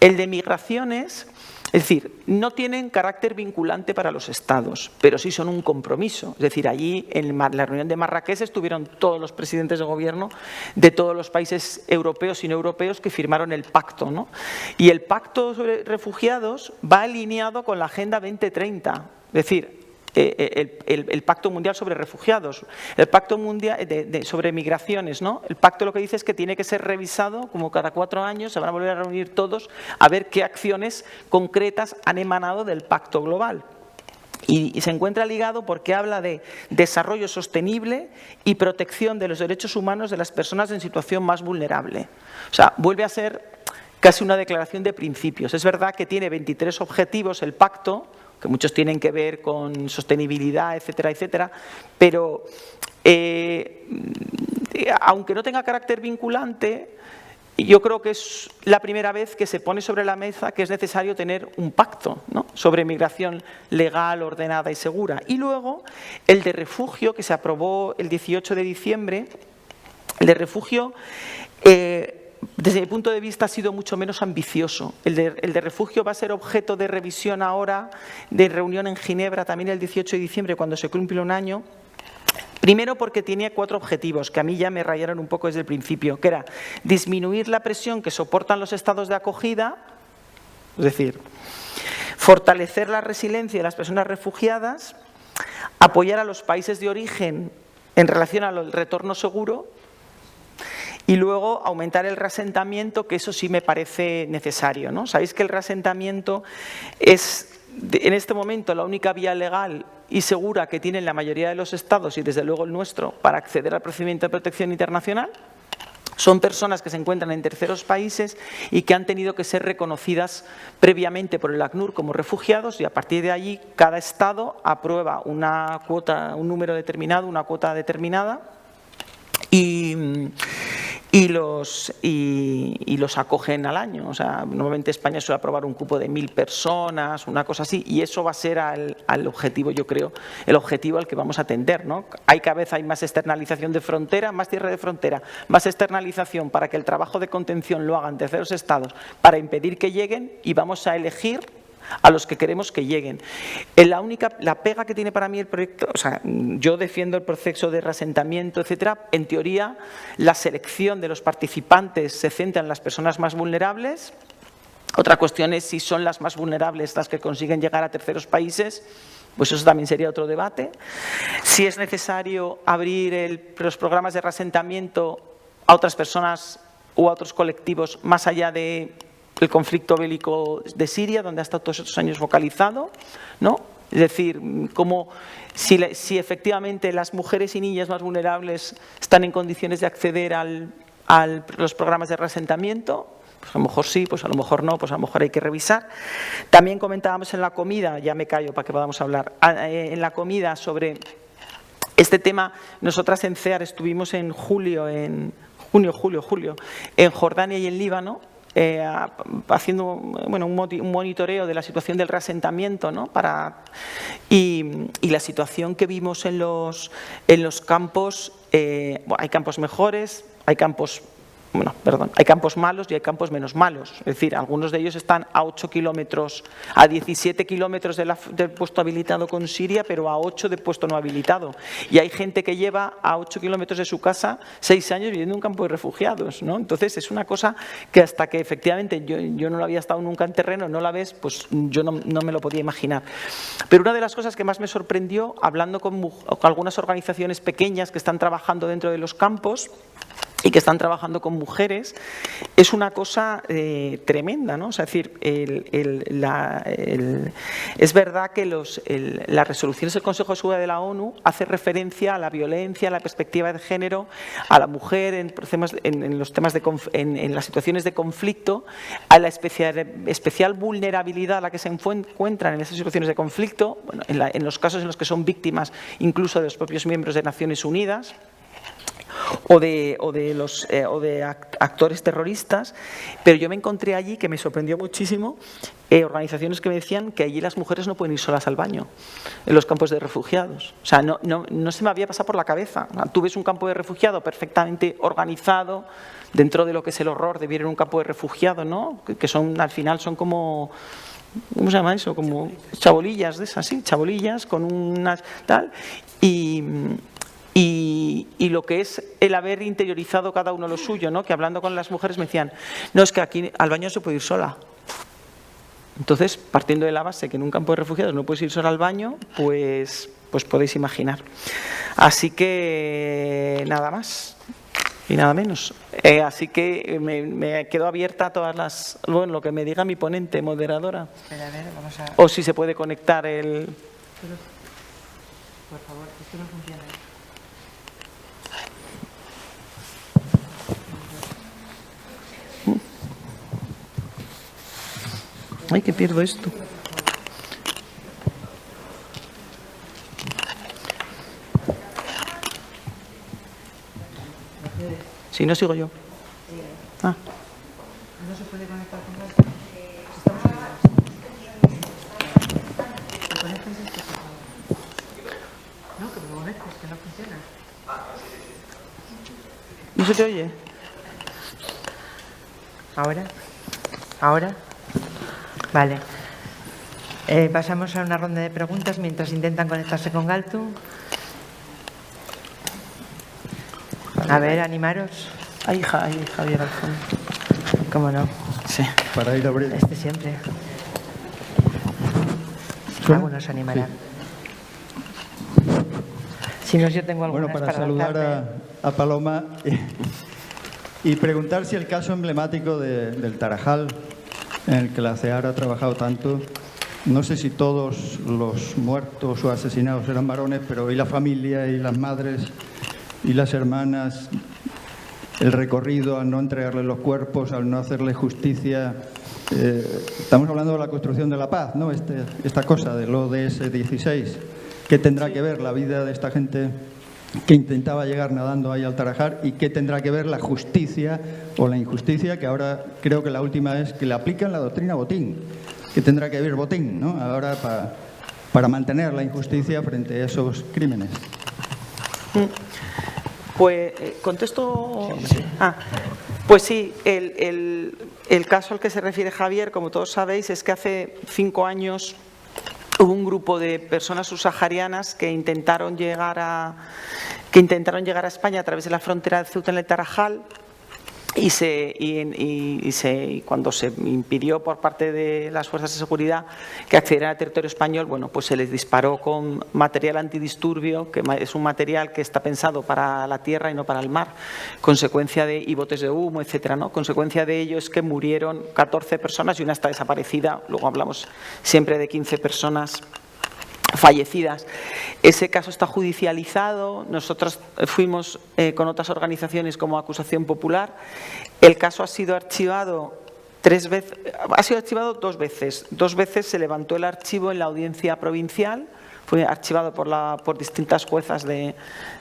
El de migraciones, es decir, no tienen carácter vinculante para los estados, pero sí son un compromiso. Es decir, allí en la reunión de Marrakech estuvieron todos los presidentes de gobierno de todos los países europeos y no europeos que firmaron el pacto, ¿no? Y el pacto sobre refugiados va alineado con la Agenda 2030, es decir, el Pacto Mundial sobre Refugiados, el Pacto Mundial sobre Migraciones, ¿no? El pacto lo que dice es que tiene que ser revisado como cada 4 años, se van a volver a reunir todos a ver qué acciones concretas han emanado del Pacto Global. Y se encuentra ligado porque habla de desarrollo sostenible y protección de los derechos humanos de las personas en situación más vulnerable. O sea, vuelve a ser casi una declaración de principios. Es verdad que tiene 23 objetivos el pacto, que muchos tienen que ver con sostenibilidad, etcétera, etcétera, pero aunque no tenga carácter vinculante, yo creo que es la primera vez que se pone sobre la mesa que es necesario tener un pacto, ¿no?, sobre migración legal, ordenada y segura. Y luego el de refugio, que se aprobó el 18 de diciembre, el de refugio, desde mi punto de vista ha sido mucho menos ambicioso. El de refugio va a ser objeto de revisión ahora, de reunión en Ginebra también el 18 de diciembre cuando se cumple un año. Primero porque tenía 4 objetivos que a mí ya me rayaron un poco desde el principio, que era disminuir la presión que soportan los estados de acogida, es decir, fortalecer la resiliencia de las personas refugiadas, apoyar a los países de origen en relación al retorno seguro, y luego aumentar el reasentamiento, que eso sí me parece necesario, ¿no? Sabéis que el reasentamiento es en este momento la única vía legal y segura que tienen la mayoría de los estados y desde luego el nuestro para acceder al procedimiento de protección internacional. Son personas que se encuentran en terceros países y que han tenido que ser reconocidas previamente por el ACNUR como refugiados y a partir de allí cada estado aprueba una cuota, un número determinado, una cuota determinada y los acogen al año. O sea, normalmente España suele aprobar un cupo de 1000 personas, una cosa así, y eso va a ser al objetivo, yo creo, el objetivo al que vamos a tender, ¿no? Cada vez hay más externalización de frontera, más cierre de frontera, más externalización para que el trabajo de contención lo hagan terceros estados para impedir que lleguen y vamos a elegir a los que queremos que lleguen. La pega que tiene para mí el proyecto, o sea, yo defiendo el proceso de reasentamiento, etcétera. En teoría, la selección de los participantes se centra en las personas más vulnerables. Otra cuestión es si son las más vulnerables las que consiguen llegar a terceros países, pues eso también sería otro debate. Si es necesario abrir los programas de reasentamiento a otras personas o a otros colectivos más allá de el conflicto bélico de Siria, donde ha estado todos estos años focalizado, ¿no? Es decir, como si efectivamente las mujeres y niñas más vulnerables están en condiciones de acceder a los programas de reasentamiento, pues a lo mejor sí, pues a lo mejor no, pues a lo mejor hay que revisar. También comentábamos en la comida, ya me callo para que podamos hablar, en la comida sobre este tema. Nosotras en CEAR estuvimos en julio, en Jordania y en Líbano, haciendo un monitoreo de la situación del reasentamiento, ¿no? Y la situación que vimos en los campos, hay campos mejores, hay campos hay campos malos y hay campos menos malos. Es decir, algunos de ellos están a 8 kilómetros, a 17 kilómetros del puesto habilitado con Siria, pero a 8 de puesto no habilitado. Y hay gente que lleva a 8 kilómetros de su casa 6 años viviendo en un campo de refugiados, ¿no? Entonces, es una cosa que hasta que efectivamente yo no lo había estado nunca en terreno, no la ves, pues yo no me lo podía imaginar. Pero una de las cosas que más me sorprendió, hablando con algunas organizaciones pequeñas que están trabajando dentro de los campos, y que están trabajando con mujeres, es una cosa tremenda, ¿no? O sea, es decir, es verdad que las resoluciones del Consejo de Seguridad de la ONU hacen referencia a la violencia, a la perspectiva de género, a la mujer en las situaciones de conflicto, a la especial vulnerabilidad a la que se encuentran en esas situaciones de conflicto, bueno, en los casos en los que son víctimas incluso de los propios miembros de Naciones Unidas, o de actores terroristas, pero yo me encontré allí, que me sorprendió muchísimo, organizaciones que me decían que allí las mujeres no pueden ir solas al baño en los campos de refugiados. O sea, no se me había pasado por la cabeza. Tú ves un campo de refugiado perfectamente organizado dentro de lo que es el horror de vivir en un campo de refugiado, ¿no? Que son, al final son como... ¿Cómo se llama eso? Como chabolillas de esas, sí, chabolillas con unas tal, y lo que es el haber interiorizado cada uno lo suyo, ¿no? Que hablando con las mujeres me decían, no, es que aquí al baño se puede ir sola. Entonces, partiendo de la base que en un campo de refugiados no puedes ir sola al baño, pues podéis imaginar. Así que nada más y nada menos. Así que me quedo abierta a todas las... Bueno, lo que me diga mi ponente, moderadora. Espera, a ver, vamos a... O si se puede conectar el... Por favor, esto no funciona. Ay, que pierdo esto. Si no, sigo yo. Ah. No se puede conectar con esto. Estamos unidos. ¿Te conectas esto, por favor? No, que me lo conectes, que no funciona. ¿No se te oye? ¿Ahora? ¿Ahora? Vale. Pasamos a una ronda de preguntas mientras intentan conectarse con Galtu. A ver, animaros. Ay, Javier al fondo. ¿Cómo no? Sí. Para ir a abrir. Este siempre. ¿Sí? Algunos animarán. Si no, yo tengo algunas Bueno, para saludar a Paloma y preguntar si el caso emblemático del Tarajal, en el que la CEAR ha trabajado tanto, no sé si todos los muertos o asesinados eran varones, pero y la familia y las madres y las hermanas, el recorrido al no entregarles los cuerpos, al no hacerles justicia. Estamos hablando de la construcción de la paz, ¿no? Esta cosa del ODS 16. ¿Qué tendrá que ver la vida de esta gente que intentaba llegar nadando ahí al Tarajal y qué tendrá que ver la justicia o la injusticia, que ahora creo que la última es que le aplican la doctrina Botín? ¿Qué tendrá que ver Botín, ¿no? Ahora para mantener la injusticia frente a esos crímenes? Pues contesto. Sí. Pues sí, el caso al que se refiere Javier, como todos sabéis, es que hace 5 años hubo un grupo de personas subsaharianas que intentaron llegar a España a través de la frontera de Ceuta en el Tarajal. Y cuando se impidió por parte de las fuerzas de seguridad que accedieran al territorio español, bueno, pues se les disparó con material antidisturbio, que es un material que está pensado para la tierra y no para el mar, y botes de humo, etcétera, ¿no? Consecuencia de ello es que murieron 14 personas y una está desaparecida. Luego hablamos siempre de 15 personas fallecidas. Ese caso está judicializado. Nosotros fuimos con otras organizaciones como acusación popular. El caso ha sido archivado 3 veces. Ha sido archivado 2 veces. 2 veces se levantó el archivo en la audiencia provincial. Fue archivado por distintas juezas de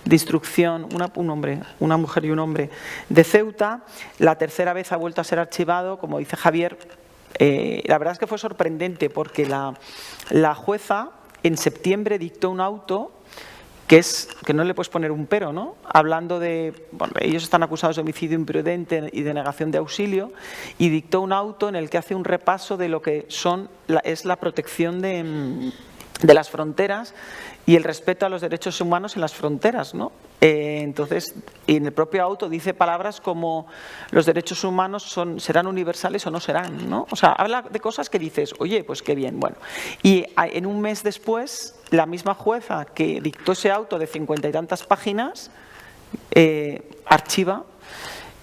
instrucción, una mujer y un hombre de Ceuta. La tercera vez ha vuelto a ser archivado, como dice Javier. La verdad es que fue sorprendente porque la jueza en septiembre dictó un auto que no le puedes poner un pero, ¿no? Hablando de, bueno, ellos están acusados de homicidio imprudente y de negación de auxilio, y dictó un auto en el que hace un repaso de lo que es la protección de las fronteras y el respeto a los derechos humanos en las fronteras, ¿no? Entonces, y en el propio auto dice palabras como los derechos humanos serán universales o no serán, ¿no? O sea, habla de cosas que dices, oye, pues qué bien, bueno. Y en un mes después, la misma jueza que dictó ese auto de 50 y tantas páginas, archiva.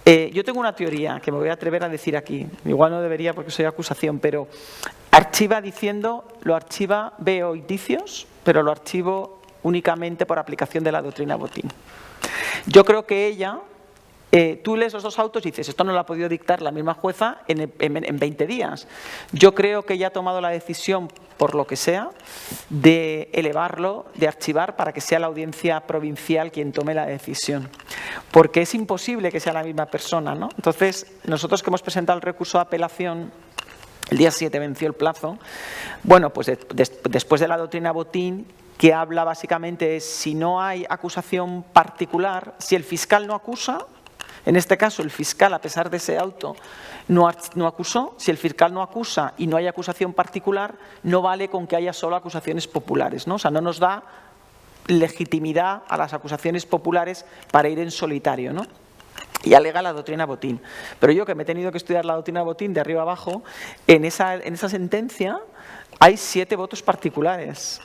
Yo tengo una teoría que me voy a atrever a decir aquí, igual no debería porque soy acusación, pero archiva diciendo, lo archiva, veo indicios, pero lo archivo únicamente por aplicación de la doctrina Botín. Yo creo que ella, tú lees los dos autos y dices, esto no lo ha podido dictar la misma jueza en 20 días. Yo creo que ella ha tomado la decisión, por lo que sea, de elevarlo, de archivar para que sea la audiencia provincial quien tome la decisión. Porque es imposible que sea la misma persona, ¿no? Entonces, nosotros que hemos presentado el recurso de apelación, el día 7 venció el plazo, bueno, pues después de la doctrina Botín, que habla básicamente es si no hay acusación particular, si el fiscal no acusa, en este caso el fiscal a pesar de ese auto no acusó, si el fiscal no acusa y no hay acusación particular, no vale con que haya solo acusaciones populares, ¿no? O sea, no nos da legitimidad a las acusaciones populares para ir en solitario, ¿no? Y alega la doctrina Botín. Pero yo que me he tenido que estudiar la doctrina Botín de arriba abajo, en esa sentencia hay 7 votos particulares.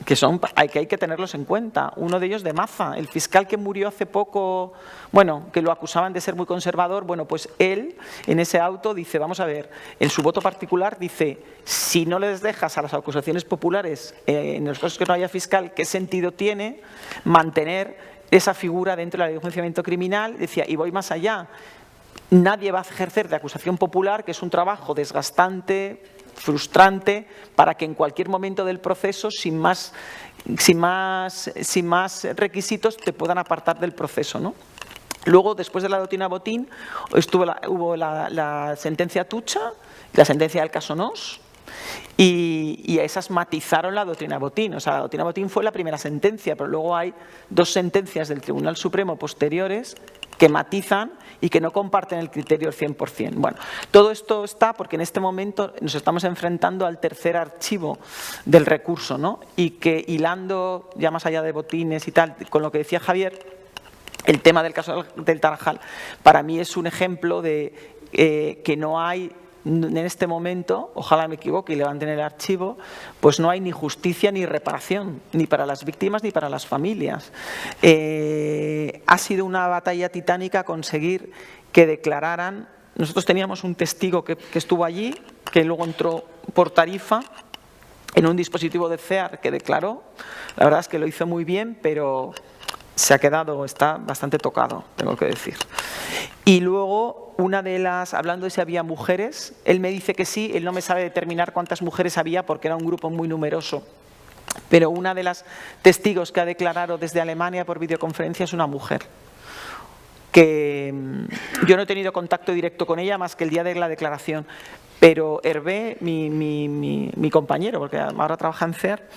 Que hay que tenerlos en cuenta. Uno de ellos de Maza, el fiscal que murió hace poco, bueno, que lo acusaban de ser muy conservador, bueno, pues él en ese auto dice, vamos a ver, en su voto particular dice, si no les dejas a las acusaciones populares, en los casos que no haya fiscal, ¿qué sentido tiene mantener esa figura dentro de la ley de enjuiciamiento criminal? Decía, y voy más allá, nadie va a ejercer de acusación popular, que es un trabajo desgastante, frustrante, para que en cualquier momento del proceso, sin más requisitos, te puedan apartar del proceso, ¿no? Luego, después de la doctrina Botín, hubo la sentencia Tucha, la sentencia del caso Nos, y a esas matizaron la doctrina Botín. O sea, la doctrina Botín fue la primera sentencia, pero luego hay 2 sentencias del Tribunal Supremo posteriores que matizan y que no comparten el criterio al 100%. Bueno, todo esto está porque en este momento nos estamos enfrentando al tercer archivo del recurso, ¿no? Y que hilando, ya más allá de botines y tal, con lo que decía Javier, el tema del caso del Tarajal, para mí es un ejemplo de que no hay, en este momento, ojalá me equivoque y levanten el archivo, pues no hay ni justicia ni reparación, ni para las víctimas ni para las familias. Ha sido una batalla titánica conseguir que declararan. Nosotros teníamos un testigo que estuvo allí, que luego entró por tarifa en un dispositivo de CEAR que declaró. La verdad es que lo hizo muy bien, pero está bastante tocado, tengo que decir. Y luego, hablando de si había mujeres, él me dice que sí, él no me sabe determinar cuántas mujeres había porque era un grupo muy numeroso. Pero una de las testigos que ha declarado desde Alemania por videoconferencia es una mujer. Que yo no he tenido contacto directo con ella más que el día de la declaración. Pero Hervé, mi compañero, porque ahora trabaja en CEAR,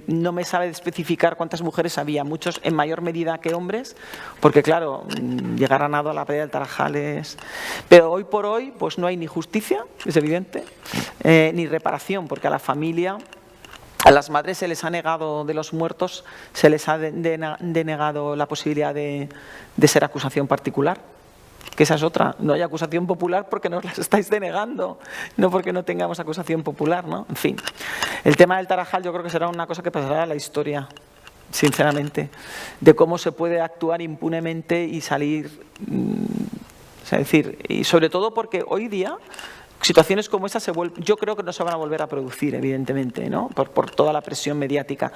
no me sabe especificar cuántas mujeres había, muchos en mayor medida que hombres, porque claro, llegar a nado a la playa del Tarajal es... Pero hoy por hoy pues no hay ni justicia, es evidente, ni reparación, porque a la familia, a las madres se les ha negado de los muertos, se les ha denegado la posibilidad de ser acusación particular. Que esa es otra, no hay acusación popular porque nos las estáis denegando, no porque no tengamos acusación popular, ¿no? En fin, el tema del Tarajal yo creo que será una cosa que pasará a la historia, sinceramente, de cómo se puede actuar impunemente y salir, es decir, y sobre todo porque hoy día situaciones como esa yo creo que no se van a volver a producir, evidentemente, ¿no? Por toda la presión mediática.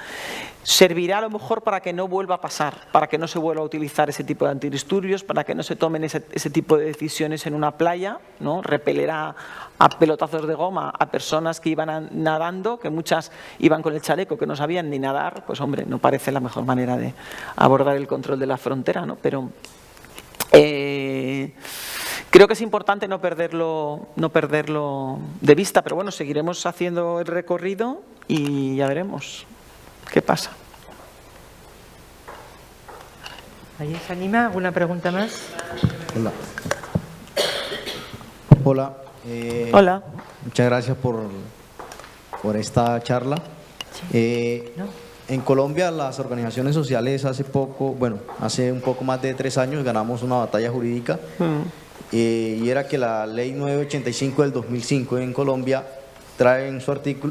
Servirá a lo mejor para que no vuelva a pasar, para que no se vuelva a utilizar ese tipo de antidisturbios, para que no se tomen ese tipo de decisiones en una playa, ¿no? Repelerá a pelotazos de goma a personas que iban nadando, que muchas iban con el chaleco, que no sabían ni nadar. Pues hombre, no parece la mejor manera de abordar el control de la frontera, ¿no? Pero creo que es importante no perderlo de vista, pero bueno, seguiremos haciendo el recorrido y ya veremos qué pasa. ¿Alguien se anima? ¿Alguna pregunta más? Hola. Hola. Hola. Muchas gracias por esta charla. ¿No? En Colombia, las organizaciones sociales hace un poco más de 3 años ganamos una batalla jurídica y era que la ley 985 del 2005 en Colombia trae en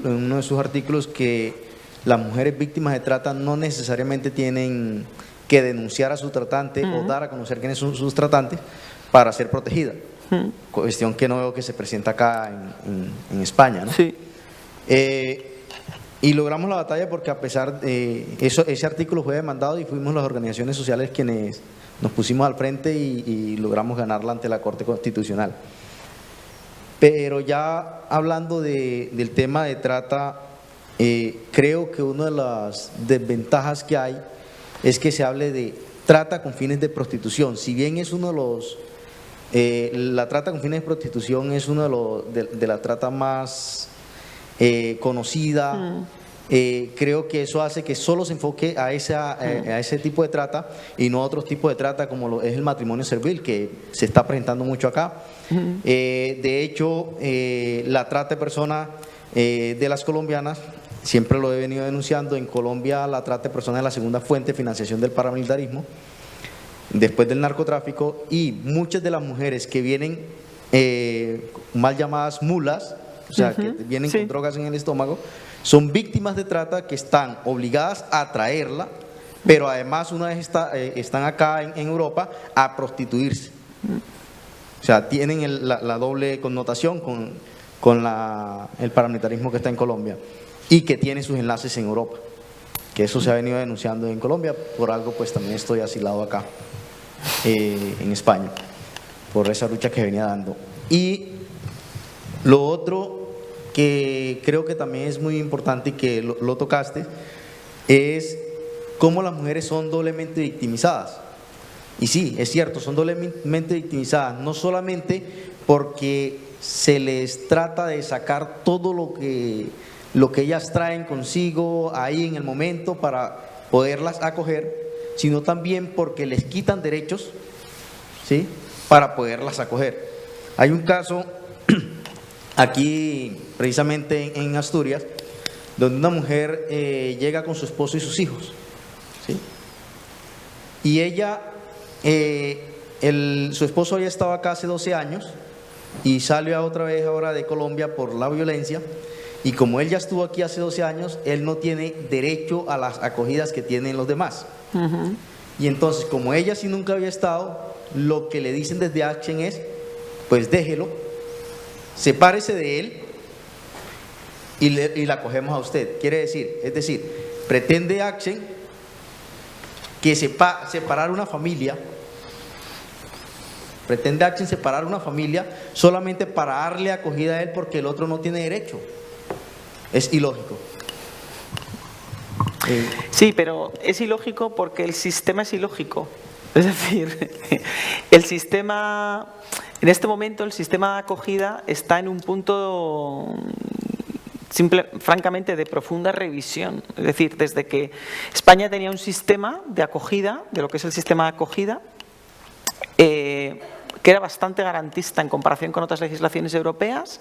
uno de sus artículos que las mujeres víctimas de trata no necesariamente tienen que denunciar a su tratante o dar a conocer quiénes son sus tratantes para ser protegidas. Cuestión que no veo que se presenta acá en España, ¿no? Sí. Y logramos la batalla porque a pesar de eso, ese artículo fue demandado y fuimos las organizaciones sociales quienes nos pusimos al frente y logramos ganarla ante la Corte Constitucional. Pero ya hablando del tema de trata, creo que una de las desventajas que hay es que se hable de trata con fines de prostitución. Si bien es uno de los… la trata con fines de prostitución es uno de la trata más conocida. Creo que eso hace que solo se enfoque a ese tipo de trata y no a otros tipos de trata como es el matrimonio servil, que se está presentando mucho acá. De hecho, la trata de personas de las colombianas, siempre lo he venido denunciando, en Colombia la trata de personas es la segunda fuente de financiación del paramilitarismo, después del narcotráfico, y muchas de las mujeres que vienen mal llamadas mulas, o sea, que vienen con drogas en el estómago, son víctimas de trata que están obligadas a traerla, pero además una vez están acá en Europa a prostituirse. O sea, tienen la doble connotación con el paramilitarismo que está en Colombia y que tiene sus enlaces en Europa, que eso se ha venido denunciando en Colombia, por algo pues también estoy asilado acá en España, por esa lucha que venía dando. Y lo otro que creo que también es muy importante y que lo tocaste, es cómo las mujeres son doblemente victimizadas. Y sí, es cierto, son doblemente victimizadas, no solamente porque se les trata de sacar todo lo que ellas traen consigo ahí en el momento para poderlas acoger, sino también porque les quitan derechos, ¿sí?, para poderlas acoger. Hay un caso aquí, precisamente en Asturias, donde una mujer llega con su esposo y sus hijos, ¿sí?, y ella… su esposo había estado acá hace 12 años y salió otra vez ahora de Colombia por la violencia, y como él ya estuvo aquí hace 12 años, él no tiene derecho a las acogidas que tienen los demás. Y entonces, como ella sí nunca había estado, lo que le dicen desde Action es, pues déjelo, sepárese de él y la acogemos a usted. Es decir, pretende Action que separar una familia, solamente para darle acogida a él porque el otro no tiene derecho. Es ilógico. Sí, pero es ilógico porque el sistema es ilógico. Es decir, el sistema, en este momento el sistema de acogida está en un punto francamente de profunda revisión. Es decir, desde que España tenía un sistema de acogida, de lo que es el sistema de acogida, que era bastante garantista en comparación con otras legislaciones europeas.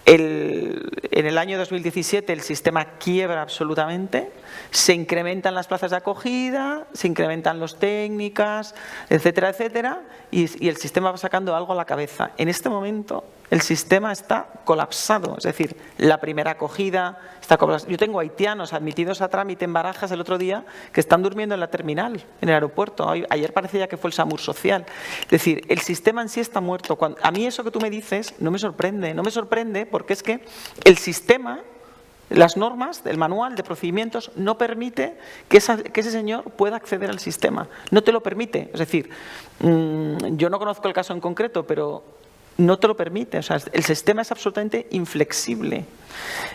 En el año 2017 el sistema quiebra absolutamente, se incrementan las plazas de acogida, se incrementan las técnicas, etcétera, etcétera, y el sistema va sacando algo a la cabeza. En este momento el sistema está colapsado, es decir, la primera acogida está colapsada. Yo tengo haitianos admitidos a trámite en Barajas el otro día que están durmiendo en la terminal, en el aeropuerto. Ayer parecía que fue el SAMUR social. Es decir, el sistema en sí está muerto. A mí eso que tú me dices no me sorprende porque es que el sistema, las normas del manual de procedimientos no permite que ese señor pueda acceder al sistema. No te lo permite. Es decir, yo no conozco el caso en concreto, pero no te lo permite. O sea, el sistema es absolutamente inflexible.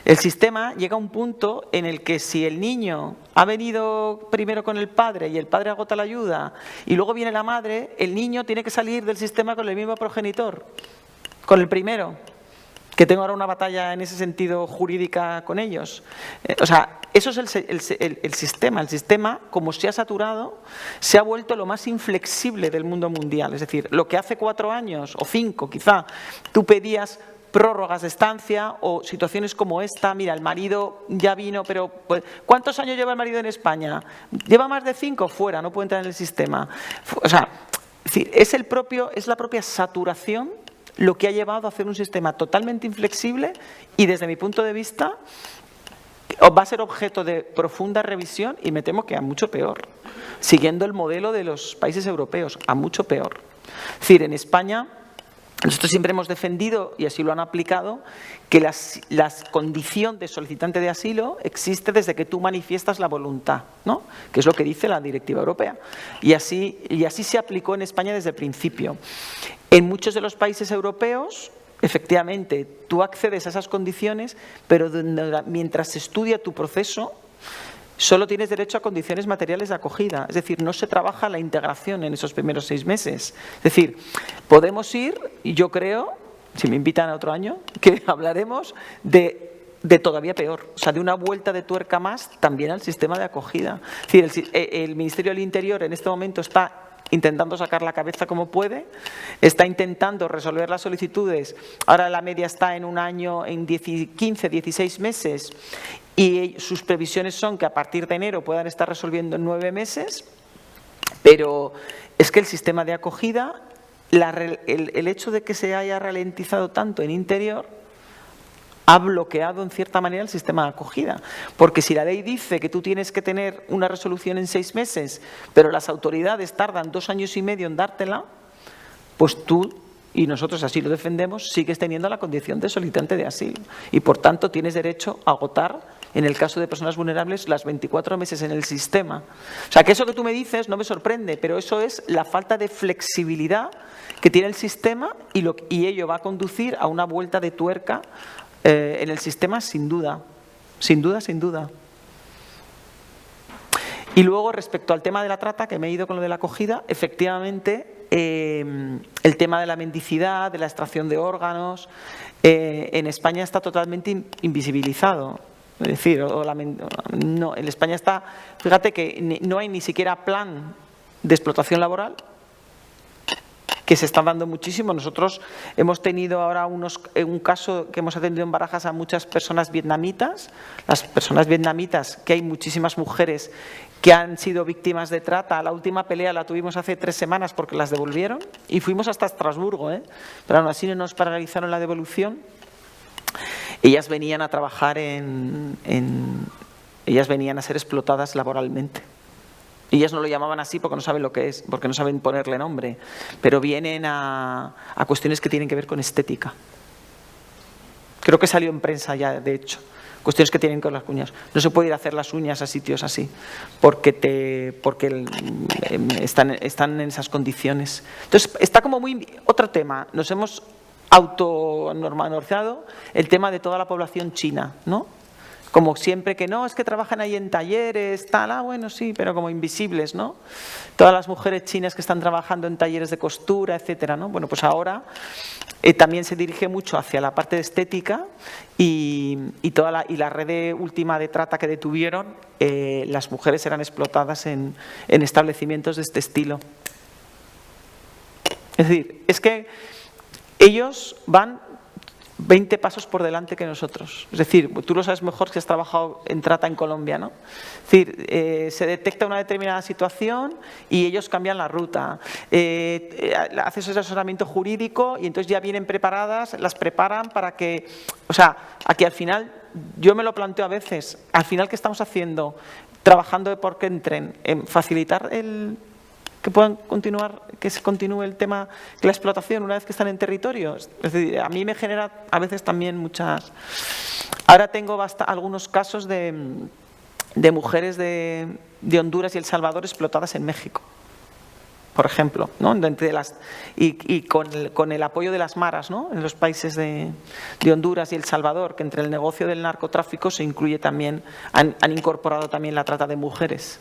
El sistema llega a un punto en el que si el niño ha venido primero con el padre y el padre agota la ayuda y luego viene la madre, el niño tiene que salir del sistema con el mismo progenitor, con el primero, que tengo ahora una batalla en ese sentido jurídica con ellos. O sea, eso es el sistema. El sistema, como se ha saturado, se ha vuelto lo más inflexible del mundo mundial. Es decir, lo que hace 4 años o 5 quizá tú pedías prórrogas de estancia o situaciones como esta, mira, el marido ya vino, pero ¿cuántos años lleva el marido en España? ¿Lleva más de 5? Fuera, no puede entrar en el sistema. O sea, es la propia saturación lo que ha llevado a hacer un sistema totalmente inflexible y, desde mi punto de vista, va a ser objeto de profunda revisión y me temo que a mucho peor, siguiendo el modelo de los países europeos, a mucho peor. Es decir, en España nosotros siempre hemos defendido, y así lo han aplicado, que la condición de solicitante de asilo existe desde que tú manifiestas la voluntad, ¿no? Que es lo que dice la directiva europea. Y así se aplicó en España desde el principio. En muchos de los países europeos, efectivamente, tú accedes a esas condiciones, pero mientras se estudia tu proceso, solo tienes derecho a condiciones materiales de acogida. Es decir, no se trabaja la integración en esos primeros 6 meses. Es decir, podemos ir, y yo creo, si me invitan a otro año, que hablaremos de todavía peor, o sea, de una vuelta de tuerca más también al sistema de acogida. Es decir, el Ministerio del Interior en este momento está intentando sacar la cabeza como puede, está intentando resolver las solicitudes. Ahora la media está en un año, en 15, 16 meses, y sus previsiones son que a partir de enero puedan estar resolviendo en 9 meses, pero es que el sistema de acogida, el hecho de que se haya ralentizado tanto en interior, ha bloqueado en cierta manera el sistema de acogida. Porque si la ley dice que tú tienes que tener una resolución en 6 meses, pero las autoridades tardan 2 años y medio en dártela, pues tú, y nosotros así lo defendemos, sigues teniendo la condición de solicitante de asilo. Y por tanto tienes derecho a agotar, en el caso de personas vulnerables, las 24 meses en el sistema. O sea, que eso que tú me dices no me sorprende, pero eso es la falta de flexibilidad que tiene el sistema y ello va a conducir a una vuelta de tuerca en el sistema, sin duda. Sin duda, sin duda. Y luego, respecto al tema de la trata, que me he ido con lo de la acogida, efectivamente, el tema de la mendicidad, de la extracción de órganos, en España está totalmente invisibilizado. Es decir, no, en España está, fíjate que no hay ni siquiera plan de explotación laboral, que se está dando muchísimo. Nosotros hemos tenido ahora un caso que hemos atendido en Barajas a muchas personas vietnamitas. Las personas vietnamitas, que hay muchísimas mujeres que han sido víctimas de trata. La última pelea la tuvimos hace 3 semanas porque las devolvieron y fuimos hasta Estrasburgo, pero aún así no nos paralizaron la devolución. Ellas venían a trabajar ellas venían a ser explotadas laboralmente. Ellas no lo llamaban así porque no saben lo que es, porque no saben ponerle nombre, pero vienen a cuestiones que tienen que ver con estética. Creo que salió en prensa ya, de hecho, cuestiones que tienen con las uñas. No se puede ir a hacer las uñas a sitios así, porque están en esas condiciones. Entonces, está como muy... Otro tema, nos hemos autonormalizado el tema de toda la población china, ¿no? Como siempre que no, es que trabajan ahí en talleres, tal, bueno, sí, pero como invisibles, ¿no? Todas las mujeres chinas que están trabajando en talleres de costura, etcétera, ¿no? Bueno, pues ahora también se dirige mucho hacia la parte de estética y la red última de trata que detuvieron, las mujeres eran explotadas en establecimientos de este estilo. Es decir, es que ellos van 20 pasos por delante que nosotros. Es decir, tú lo sabes mejor que has trabajado en trata en Colombia, ¿no? Es decir, se detecta una determinada situación y ellos cambian la ruta. Haces ese asesoramiento jurídico y entonces ya vienen preparadas, las preparan para que... O sea, aquí al final, yo me lo planteo a veces, al final, ¿qué estamos haciendo? Trabajando por que entren, en facilitar que puedan continuar, que se continúe el tema de la explotación una vez que están en territorio. Es decir, a mí me genera a veces también muchas... Ahora tengo algunos casos de mujeres de Honduras y El Salvador explotadas en México, por ejemplo, ¿no? Y con el apoyo de las maras, ¿no? En los países de Honduras y El Salvador, que entre el negocio del narcotráfico se incluye también, han incorporado también la trata de mujeres.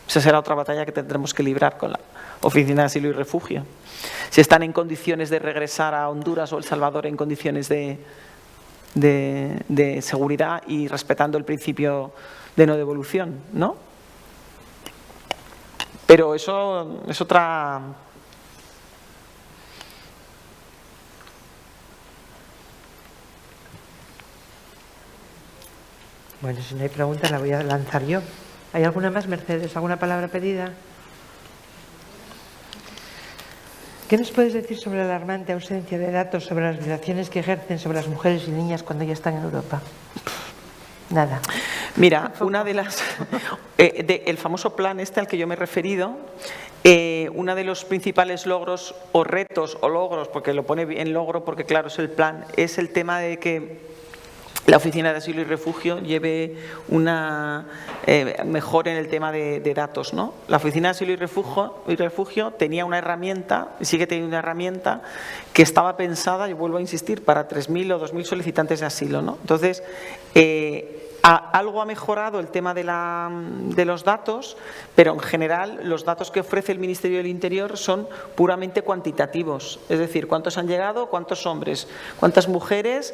Esa será otra batalla que tendremos que librar con la Oficina de Asilo y Refugio. Si están en condiciones de regresar a Honduras o El Salvador en condiciones de de seguridad y respetando el principio de no devolución, ¿no? Pero eso es otra... Bueno, si no hay preguntas, la voy a lanzar yo. ¿Hay alguna más, Mercedes? ¿Alguna palabra pedida? ¿Qué nos puedes decir sobre la alarmante ausencia de datos sobre las violaciones que ejercen sobre las mujeres y niñas cuando ya están en Europa? Nada. Mira, una de las... el famoso plan este al que yo me he referido, uno de los principales logros o retos o logros, porque lo pone en logro porque claro es el plan, es el tema de que la Oficina de Asilo y Refugio lleve una mejor en el tema de datos, ¿no? La Oficina de Asilo y Refugio tenía una herramienta, y sigue teniendo una herramienta, que estaba pensada, y vuelvo a insistir, para 3.000 o 2.000 solicitantes de asilo, ¿no? Entonces, algo ha mejorado el tema de los datos, pero en general los datos que ofrece el Ministerio del Interior son puramente cuantitativos, es decir, cuántos han llegado, cuántos hombres, cuántas mujeres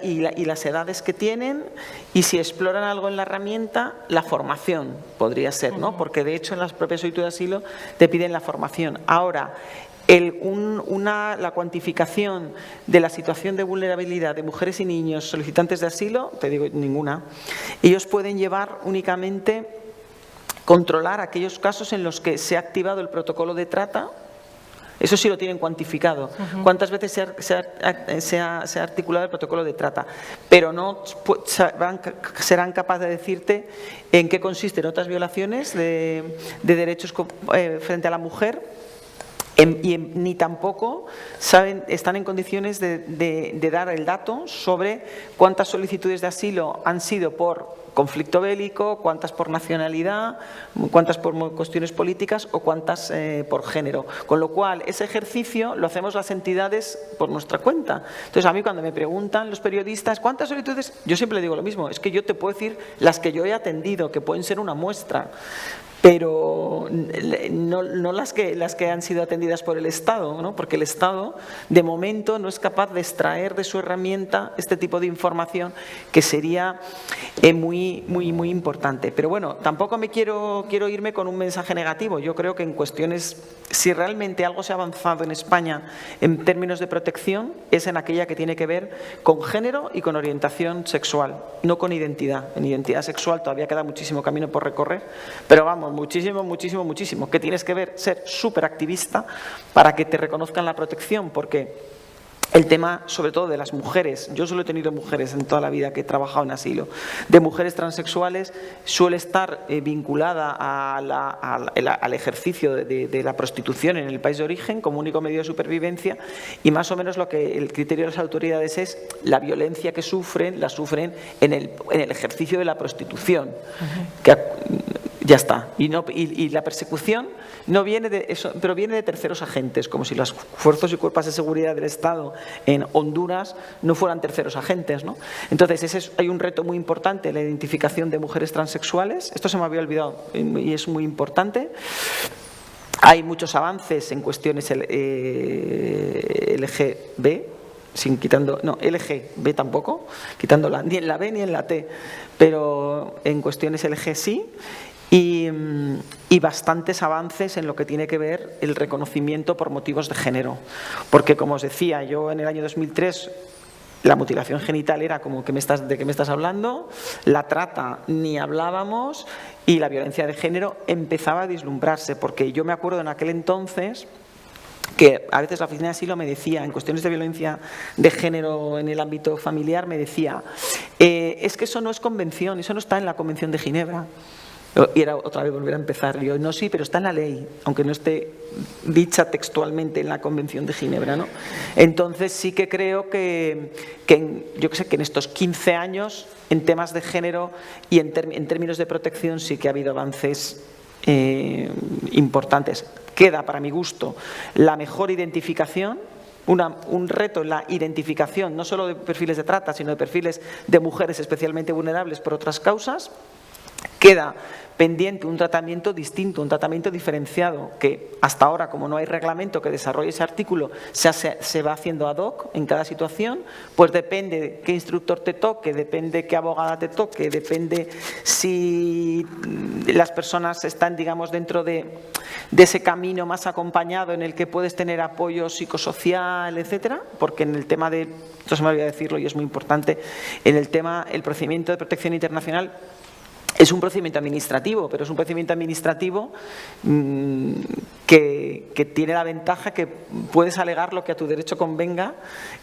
y las edades que tienen, y si exploran algo en la herramienta, la formación podría ser, ¿no? Porque de hecho en las propias solicitudes de asilo te piden la formación. Ahora, la cuantificación de la situación de vulnerabilidad de mujeres y niños solicitantes de asilo, te digo, ninguna. Ellos pueden llevar únicamente, controlar aquellos casos en los que se ha activado el protocolo de trata. Eso sí lo tienen cuantificado. ¿Cuántas veces se ha articulado el protocolo de trata? Pero no serán capaces de decirte en qué consisten otras violaciones de derechos frente a la mujer. Ni tampoco están en condiciones de dar el dato sobre cuántas solicitudes de asilo han sido por conflicto bélico, cuántas por nacionalidad, cuántas por cuestiones políticas o cuántas por género. Con lo cual, ese ejercicio lo hacemos las entidades por nuestra cuenta. Entonces, a mí cuando me preguntan los periodistas ¿cuántas solicitudes? Yo siempre digo lo mismo, es que yo te puedo decir las que yo he atendido, que pueden ser una muestra, pero no las que han sido atendidas por el Estado, ¿no? Porque el Estado de momento no es capaz de extraer de su herramienta este tipo de información que sería muy importante. Pero bueno, tampoco quiero irme con un mensaje negativo. Yo creo que en cuestiones, si realmente algo se ha avanzado en España en términos de protección, es en aquella que tiene que ver con género y con orientación sexual, no con identidad. En identidad sexual todavía queda muchísimo camino por recorrer, pero vamos, muchísimo, que tienes que ser súper activista para que te reconozcan la protección, porque el tema, sobre todo de las mujeres, yo solo he tenido mujeres en toda la vida que he trabajado en asilo, de mujeres transexuales, suele estar vinculada al ejercicio de la prostitución en el país de origen como único medio de supervivencia, y más o menos lo que el criterio de las autoridades es la violencia que la sufren en el ejercicio de la prostitución. Que ya está. Y la persecución no viene de eso, pero viene de terceros agentes, como si los fuerzas y cuerpos de seguridad del Estado en Honduras no fueran terceros agentes, ¿no? Entonces, hay un reto muy importante, la identificación de mujeres transexuales. Esto se me había olvidado y es muy importante. Hay muchos avances en cuestiones LGB, LGB tampoco, quitando ni en la B ni en la T, pero en cuestiones LG sí. Y bastantes avances en lo que tiene que ver el reconocimiento por motivos de género. Porque, como os decía, yo en el año 2003 la mutilación genital era como ¿de qué me estás hablando? La trata ni hablábamos, y la violencia de género empezaba a vislumbrarse, porque yo me acuerdo en aquel entonces que a veces la Oficina de Asilo me decía, en cuestiones de violencia de género en el ámbito familiar, me decía, es que eso no es convención, eso no está en la Convención de Ginebra. Y era otra vez volver a empezar. Yo, no, sí, pero está en la ley, aunque no esté dicha textualmente en la Convención de Ginebra, ¿no? Entonces sí que creo que en estos 15 años, en temas de género y en términos de protección, sí que ha habido avances importantes. Queda, para mi gusto, la mejor identificación. Un reto en la identificación, no solo de perfiles de trata, sino de perfiles de mujeres especialmente vulnerables por otras causas. queda pendiente un tratamiento distinto, un tratamiento diferenciado, que hasta ahora, como no hay reglamento que desarrolle ese artículo, se va haciendo ad hoc en cada situación, pues depende qué instructor te toque, depende qué abogada te toque, depende si las personas están, digamos, dentro de ese camino más acompañado en el que puedes tener apoyo psicosocial, etcétera, porque en el tema de, esto se me olvidó decirlo y es muy importante, en el tema, el procedimiento de protección internacional es un procedimiento administrativo, pero es un procedimiento administrativo que tiene la ventaja que puedes alegar lo que a tu derecho convenga,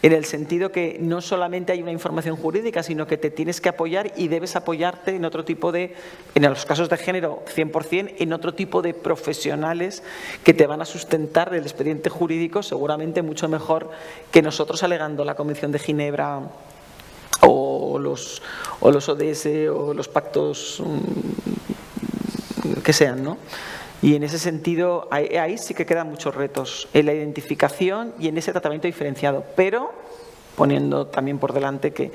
en el sentido que no solamente hay una información jurídica, sino que te tienes que apoyar y debes apoyarte en otro tipo de, en los casos de género 100%, en otro tipo de profesionales que te van a sustentar el expediente jurídico seguramente mucho mejor que nosotros alegando la Convención de Ginebra o los ODS o los pactos que sean, ¿no? Y en ese sentido, ahí sí que quedan muchos retos en la identificación y en ese tratamiento diferenciado, pero poniendo también por delante que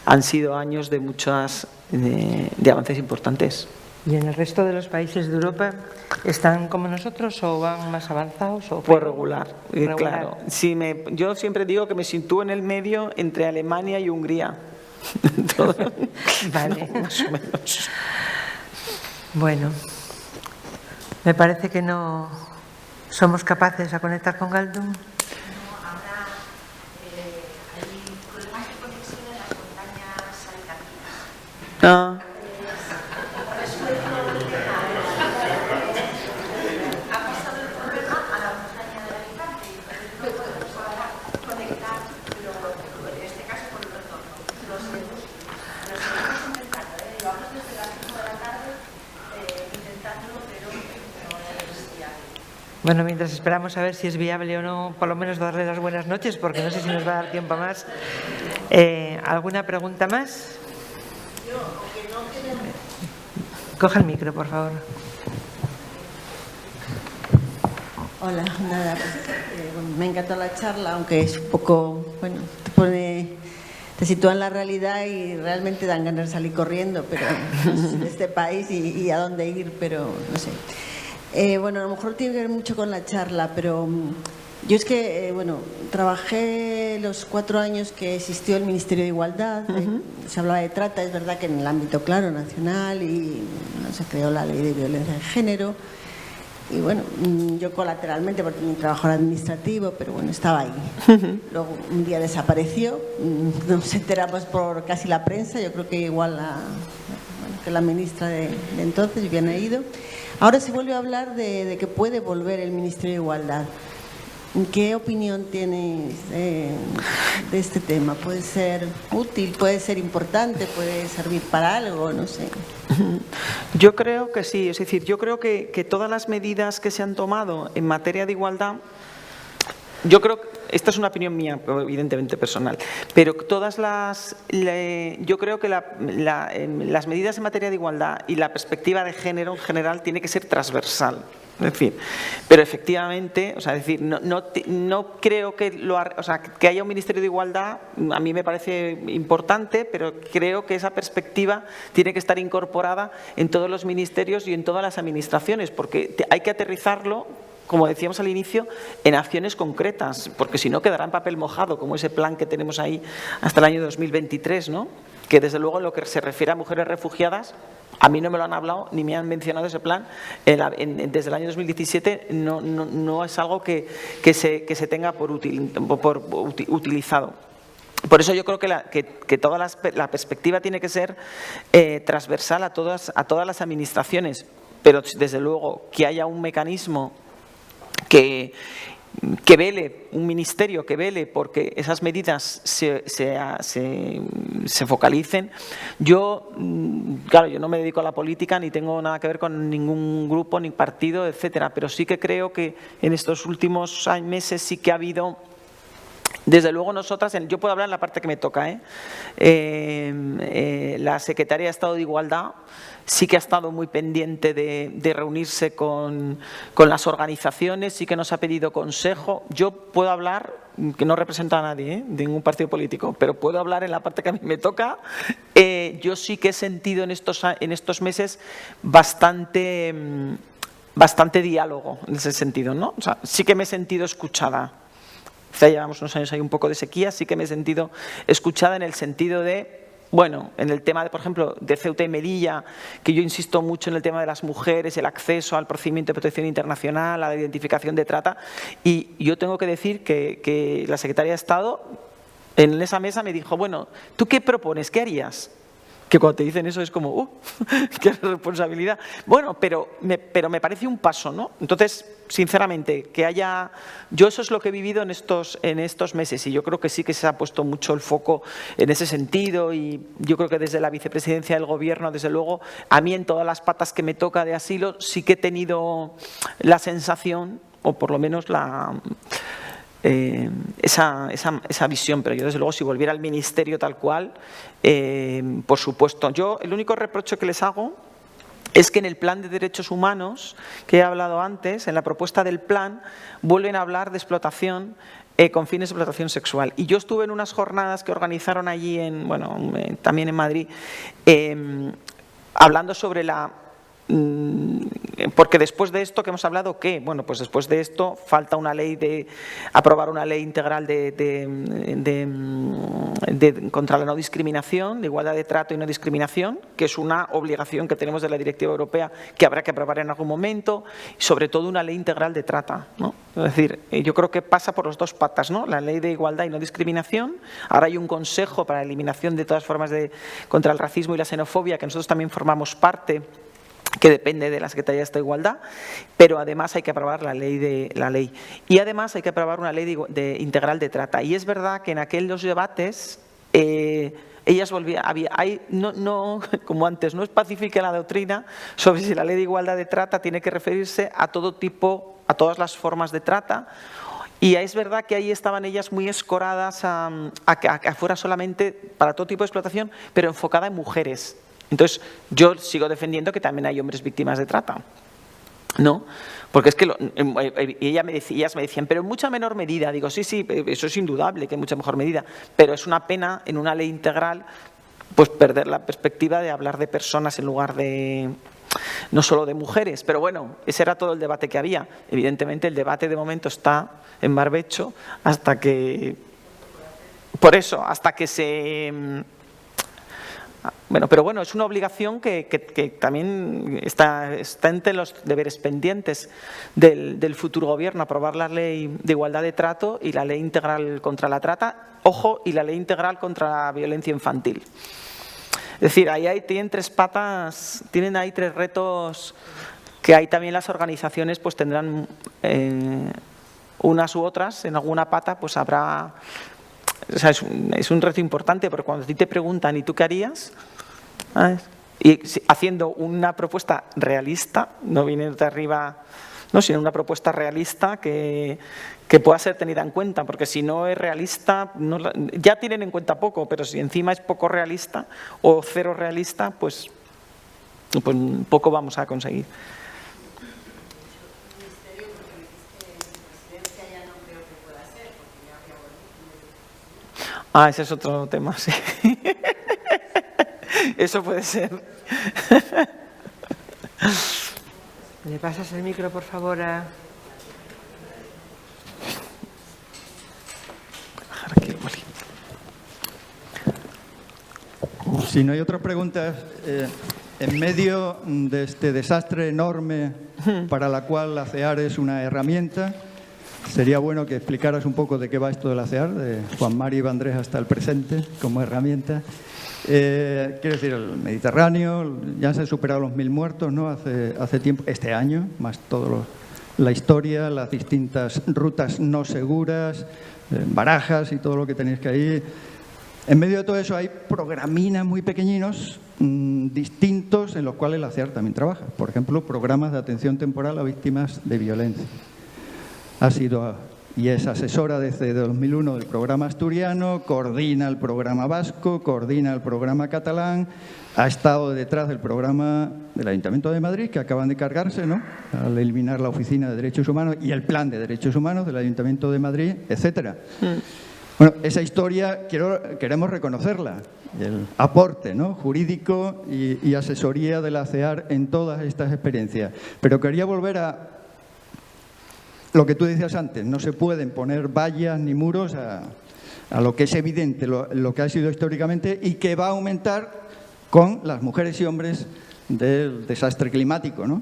han sido años de muchas de avances importantes. ¿Y en el resto de los países de Europa están como nosotros o van más avanzados? O pues regular, regular. Claro. Yo siempre digo que me sitúo en el medio entre Alemania y Hungría. Vale. No, más o menos. Bueno, me parece que no somos capaces a conectar con Galdún. Habrá hay problemas de conexión en las montañas alicantinas. Ha pasado el problema a la montaña de Alicante y no podemos ahora conectar, pero en este caso por el retorno. Lo seguimos intentando, lo hago desde las 5 de la tarde intentándolo, pero no es viable. Bueno, mientras esperamos a ver si es viable o no, por lo menos darle las buenas noches, porque no sé si nos va a dar tiempo a más. ¿Alguna pregunta más? Coja el micro, por favor. Hola, nada, pues, me encantó la charla, aunque es un poco, bueno, te sitúa en la realidad y realmente dan ganas de salir corriendo, pero de este país y a dónde ir, pero no sé. Bueno, a lo mejor tiene que ver mucho con la charla, pero yo es que, bueno, trabajé los 4 años que existió el Ministerio de Igualdad, se hablaba de trata, es verdad que en el ámbito, claro, nacional, y bueno, se creó la Ley de Violencia de Género. Y bueno, yo colateralmente, porque mi trabajo era administrativo, pero bueno, estaba ahí. Luego un día desapareció, nos enteramos por casi la prensa, yo creo que igual que la ministra de entonces, Viviana Ido. Ahora se vuelve a hablar de que puede volver el Ministerio de Igualdad. ¿Qué opinión tienes de este tema? ¿Puede ser útil? ¿Puede ser importante? ¿Puede servir para algo? No sé. Yo creo que sí, es decir, yo creo que todas las medidas que se han tomado en materia de igualdad, yo creo que esta es una opinión mía, evidentemente personal, pero yo creo que las medidas en materia de igualdad y la perspectiva de género en general tiene que ser transversal. Es decir, pero efectivamente, o sea, es decir, no creo que que haya un Ministerio de Igualdad, a mí me parece importante, pero creo que esa perspectiva tiene que estar incorporada en todos los ministerios y en todas las administraciones, porque hay que aterrizarlo, como decíamos al inicio, en acciones concretas, porque si no quedará en papel mojado, como ese plan que tenemos ahí hasta el año 2023, ¿no? Que desde luego en lo que se refiere a mujeres refugiadas, a mí no me lo han hablado ni me han mencionado ese plan. Desde el año 2017 no es algo que se tenga por utilizado. Por eso yo creo que toda la perspectiva tiene que ser transversal a todas las administraciones, pero desde luego que haya un mecanismo que vele, un ministerio que vele porque esas medidas se focalicen. Yo no me dedico a la política ni tengo nada que ver con ningún grupo ni partido, etcétera, pero sí que creo que en estos últimos meses sí que ha habido, desde luego nosotras, yo puedo hablar en la parte que me toca, la Secretaría de Estado de Igualdad sí que ha estado muy pendiente de reunirse con las organizaciones, sí que nos ha pedido consejo. Yo puedo hablar que no represento a nadie, de ningún partido político, pero puedo hablar en la parte que a mí me toca. Yo sí que he sentido en estos meses bastante diálogo en ese sentido, ¿no? O sea, sí que me he sentido escuchada. Ya llevamos unos años ahí un poco de sequía, sí que me he sentido escuchada en el sentido de, bueno, en el tema, por ejemplo, de Ceuta y Melilla, que yo insisto mucho en el tema de las mujeres, el acceso al procedimiento de protección internacional, a la identificación de trata, y yo tengo que decir que la Secretaría de Estado en esa mesa me dijo, bueno, ¿tú qué propones? ¿Qué harías? Que cuando te dicen eso es como, qué responsabilidad. Bueno, pero me parece un paso, ¿no? Entonces, sinceramente, que haya... Yo eso es lo que he vivido en estos meses y yo creo que sí que se ha puesto mucho el foco en ese sentido y yo creo que desde la vicepresidencia del Gobierno, desde luego, a mí en todas las patas que me toca de asilo sí que he tenido la sensación, o por lo menos esa visión, pero yo desde luego si volviera al ministerio tal cual, por supuesto. Yo el único reproche que les hago es que en el plan de derechos humanos que he hablado antes, en la propuesta del plan, vuelven a hablar de explotación con fines de explotación sexual. Y yo estuve en unas jornadas que organizaron allí, también en Madrid, hablando sobre porque después de esto que hemos hablado, ¿qué? Bueno, pues después de esto falta aprobar una ley integral contra la no discriminación, de igualdad de trato y no discriminación, que es una obligación que tenemos de la Directiva Europea que habrá que aprobar en algún momento, y sobre todo una ley integral de trata, ¿no? Es decir, yo creo que pasa por las dos patas, ¿no? La ley de igualdad y no discriminación. Ahora hay un consejo para la eliminación de todas formas contra el racismo y la xenofobia, que nosotros también formamos parte, que depende de la Secretaría de Estado de Igualdad, pero además hay que aprobar la ley. Y además hay que aprobar una ley integral de trata. Y es verdad que en aquellos debates ellas volvían, como antes, no especifica la doctrina sobre si la ley de igualdad de trata tiene que referirse a todo tipo, a todas las formas de trata. Y es verdad que ahí estaban ellas muy escoradas a que fuera solamente para todo tipo de explotación, pero enfocada en mujeres. Entonces, yo sigo defendiendo que también hay hombres víctimas de trata, ¿no? Porque es que ellas me decían, pero en mucha menor medida. Digo, sí, eso es indudable que en mucha mejor medida, pero es una pena en una ley integral pues perder la perspectiva de hablar de personas en lugar de no solo de mujeres. Pero bueno, ese era todo el debate que había. Evidentemente el debate de momento está en barbecho hasta que se... Bueno, pero bueno, es una obligación que también está entre los deberes pendientes del futuro gobierno, aprobar la ley de igualdad de trato y la ley integral contra la trata, ojo, y la ley integral contra la violencia infantil. Es decir, tienen tres patas, tienen ahí tres retos que ahí también las organizaciones pues tendrán unas u otras, en alguna pata pues habrá... O sea, es un reto importante, porque cuando a ti te preguntan ¿y tú qué harías? ¿Sabes? Y haciendo una propuesta realista, no viene de arriba, no, sino una propuesta realista que pueda ser tenida en cuenta, porque si no es realista, ya tienen en cuenta poco, pero si encima es poco realista o cero realista, pues poco vamos a conseguir. Ese es otro tema, sí. Eso puede ser. ¿Le pasas el micro, por favor, a...? Si no hay otras preguntas, en medio de este desastre enorme para la cual la CEAR es una herramienta, sería bueno que explicaras un poco de qué va esto de la CEAR, de Juan Mari Vandrés hasta el presente, como herramienta. Quiero decir, el Mediterráneo, ya se han superado los 1000 muertos, ¿no? Hace tiempo, este año, más la historia, las distintas rutas no seguras, barajas y todo lo que tenéis que ir. En medio de todo eso hay programinas muy pequeñinos, distintos, en los cuales la CEAR también trabaja. Por ejemplo, programas de atención temporal a víctimas de violencia. Ha sido y es asesora desde 2001 del programa asturiano, coordina el programa vasco, coordina el programa catalán, ha estado detrás del programa del Ayuntamiento de Madrid, que acaban de cargarse, ¿no?, al eliminar la Oficina de Derechos Humanos y el Plan de Derechos Humanos del Ayuntamiento de Madrid, etcétera. Bueno, esa historia queremos reconocerla, el aporte, ¿no?, jurídico y asesoría de la CEAR en todas estas experiencias. Pero quería volver a lo que tú decías antes, no se pueden poner vallas ni muros a lo que es evidente, lo que ha sido históricamente y que va a aumentar con las mujeres y hombres del desastre climático, ¿no?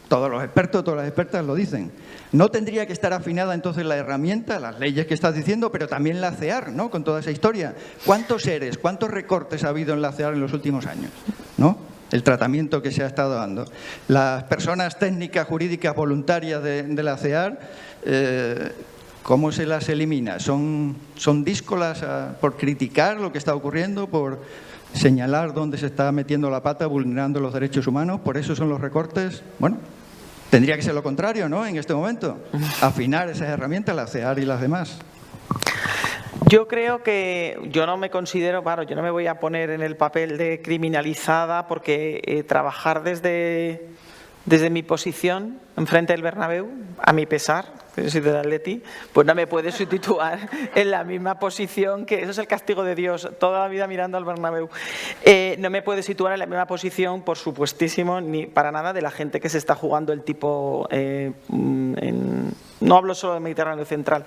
Todos los expertos, todas las expertas lo dicen. No tendría que estar afinada entonces la herramienta, las leyes que estás diciendo, pero también la CEAR, ¿no?, con toda esa historia. ¿Cuántos ERES, cuántos recortes ha habido en la CEAR en los últimos años, ¿no? El tratamiento que se ha estado dando. Las personas técnicas, jurídicas, voluntarias de la CEAR, ¿cómo se las elimina? ¿Son díscolas por criticar lo que está ocurriendo, por señalar dónde se está metiendo la pata, vulnerando los derechos humanos? ¿Por eso son los recortes? Bueno, tendría que ser lo contrario, ¿no?, en este momento. Afinar esas herramientas, la CEAR y las demás. Yo creo que yo no me considero, claro, yo no me voy a poner en el papel de criminalizada porque trabajar desde mi posición enfrente del Bernabéu, a mi pesar, que yo soy del Atleti, pues no me puede situar en la misma posición, que eso es el castigo de Dios, toda la vida mirando al Bernabéu. No me puede situar en la misma posición, por supuestísimo, ni para nada, de la gente que se está jugando el tipo, no hablo solo del Mediterráneo central,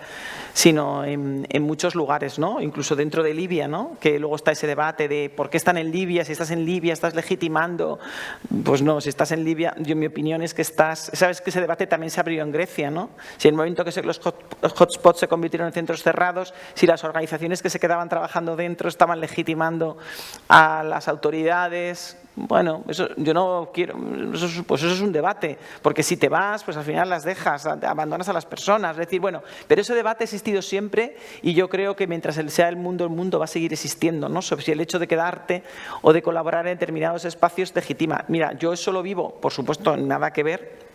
sino en muchos lugares, ¿no?, incluso dentro de Libia, ¿no?, que luego está ese debate de por qué están en Libia, si estás en Libia estás legitimando. Pues no, si estás en Libia, yo mi opinión es que estás, sabes que ese debate también se abrió en Grecia, ¿no? Si en el momento que los hotspots se convirtieron en centros cerrados, si las organizaciones que se quedaban trabajando dentro estaban legitimando a las autoridades. Bueno, eso yo no quiero, pues eso es un debate, porque si te vas, pues al final las dejas, abandonas a las personas. Es decir, bueno, pero ese debate ha existido siempre y yo creo que mientras sea el mundo va a seguir existiendo, ¿no?, sobre si el hecho de quedarte o de colaborar en determinados espacios legitima. Mira, yo eso lo vivo, por supuesto, nada que ver.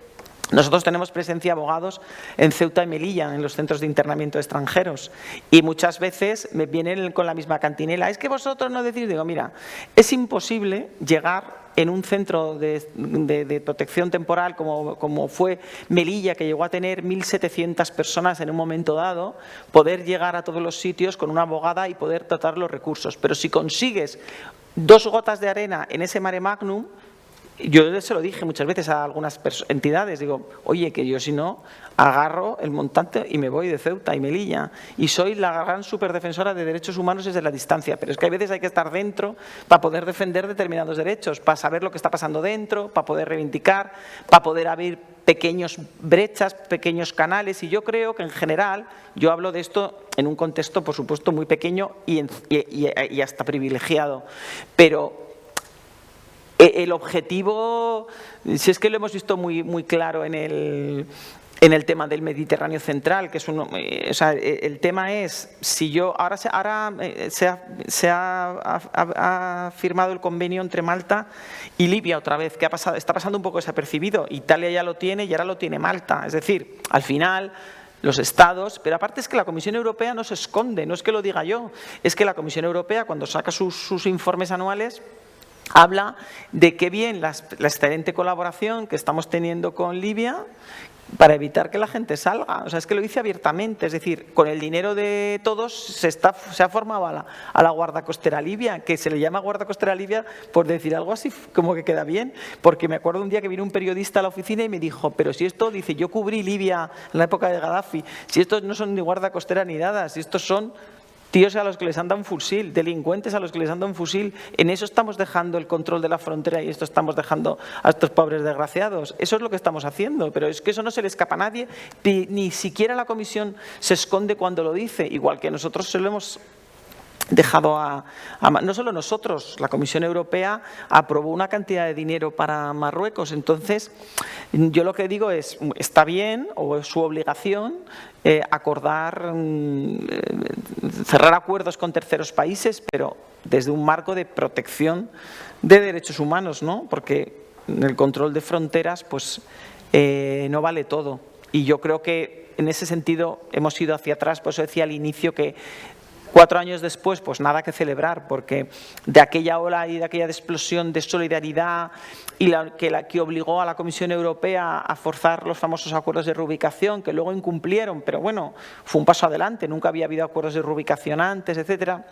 Nosotros tenemos presencia de abogados en Ceuta y Melilla, en los centros de internamiento de extranjeros, y muchas veces me vienen con la misma cantinela. Es que vosotros no decís, digo, mira, es imposible llegar en un centro de protección temporal como fue Melilla, que llegó a tener 1.700 personas en un momento dado, poder llegar a todos los sitios con una abogada y poder tratar los recursos. Pero si consigues 2 gotas de arena en ese mare magnum, yo se lo dije muchas veces a algunas entidades, digo, oye, que yo si no, agarro el montante y me voy de Ceuta y Melilla. Y soy la gran superdefensora de derechos humanos desde la distancia, pero es que hay veces hay que estar dentro para poder defender determinados derechos, para saber lo que está pasando dentro, para poder reivindicar, para poder abrir pequeñas brechas, pequeños canales. Y yo creo que en general, yo hablo de esto en un contexto, por supuesto, muy pequeño y hasta privilegiado, pero el objetivo, si es que lo hemos visto muy claro en el tema del Mediterráneo central, que es o sea, el tema es, si yo, ahora se ha firmado el convenio entre Malta y Libia otra vez, que está pasando un poco desapercibido. Italia ya lo tiene y ahora lo tiene Malta. Es decir, al final, los estados, pero aparte es que la Comisión Europea no se esconde, no es que lo diga yo, es que la Comisión Europea, cuando saca sus informes anuales, habla de qué bien la excelente colaboración que estamos teniendo con Libia para evitar que la gente salga. O sea, es que lo dice abiertamente, es decir, con el dinero de todos se ha formado a la Guardia Costera Libia, que se le llama Guardia Costera Libia por decir algo así como que queda bien, porque me acuerdo un día que vino un periodista a la oficina y me dijo, pero si esto, dice, yo cubrí Libia en la época de Gaddafi, si estos no son ni Guardia Costera ni nada, si estos son tíos a los que les han dado un fusil, delincuentes a los que les han dado un fusil, en eso estamos dejando el control de la frontera y esto estamos dejando a estos pobres desgraciados. Eso es lo que estamos haciendo, pero es que eso no se le escapa a nadie, ni siquiera la Comisión se esconde cuando lo dice, igual que nosotros se lo hemos dejado no solo nosotros, la Comisión Europea aprobó una cantidad de dinero para Marruecos. Entonces, yo lo que digo es, está bien, o es su obligación, acordar, cerrar acuerdos con terceros países, pero desde un marco de protección de derechos humanos, ¿no? Porque en el control de fronteras, pues no vale todo. Y yo creo que en ese sentido hemos ido hacia atrás. Por eso decía al inicio que 4 años después, pues nada que celebrar, porque de aquella ola y de aquella explosión de solidaridad y que obligó a la Comisión Europea a forzar los famosos acuerdos de reubicación, que luego incumplieron, pero bueno, fue un paso adelante, nunca había habido acuerdos de reubicación antes, etcétera.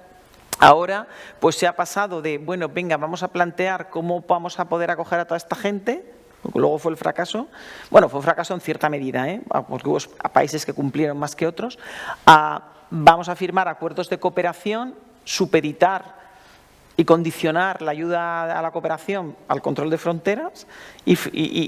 Ahora, pues se ha pasado de, bueno, venga, vamos a plantear cómo vamos a poder acoger a toda esta gente, porque luego fue el fracaso, bueno, fue un fracaso en cierta medida, porque hubo países que cumplieron más que otros, vamos a firmar acuerdos de cooperación, supeditar y condicionar la ayuda a la cooperación al control de fronteras y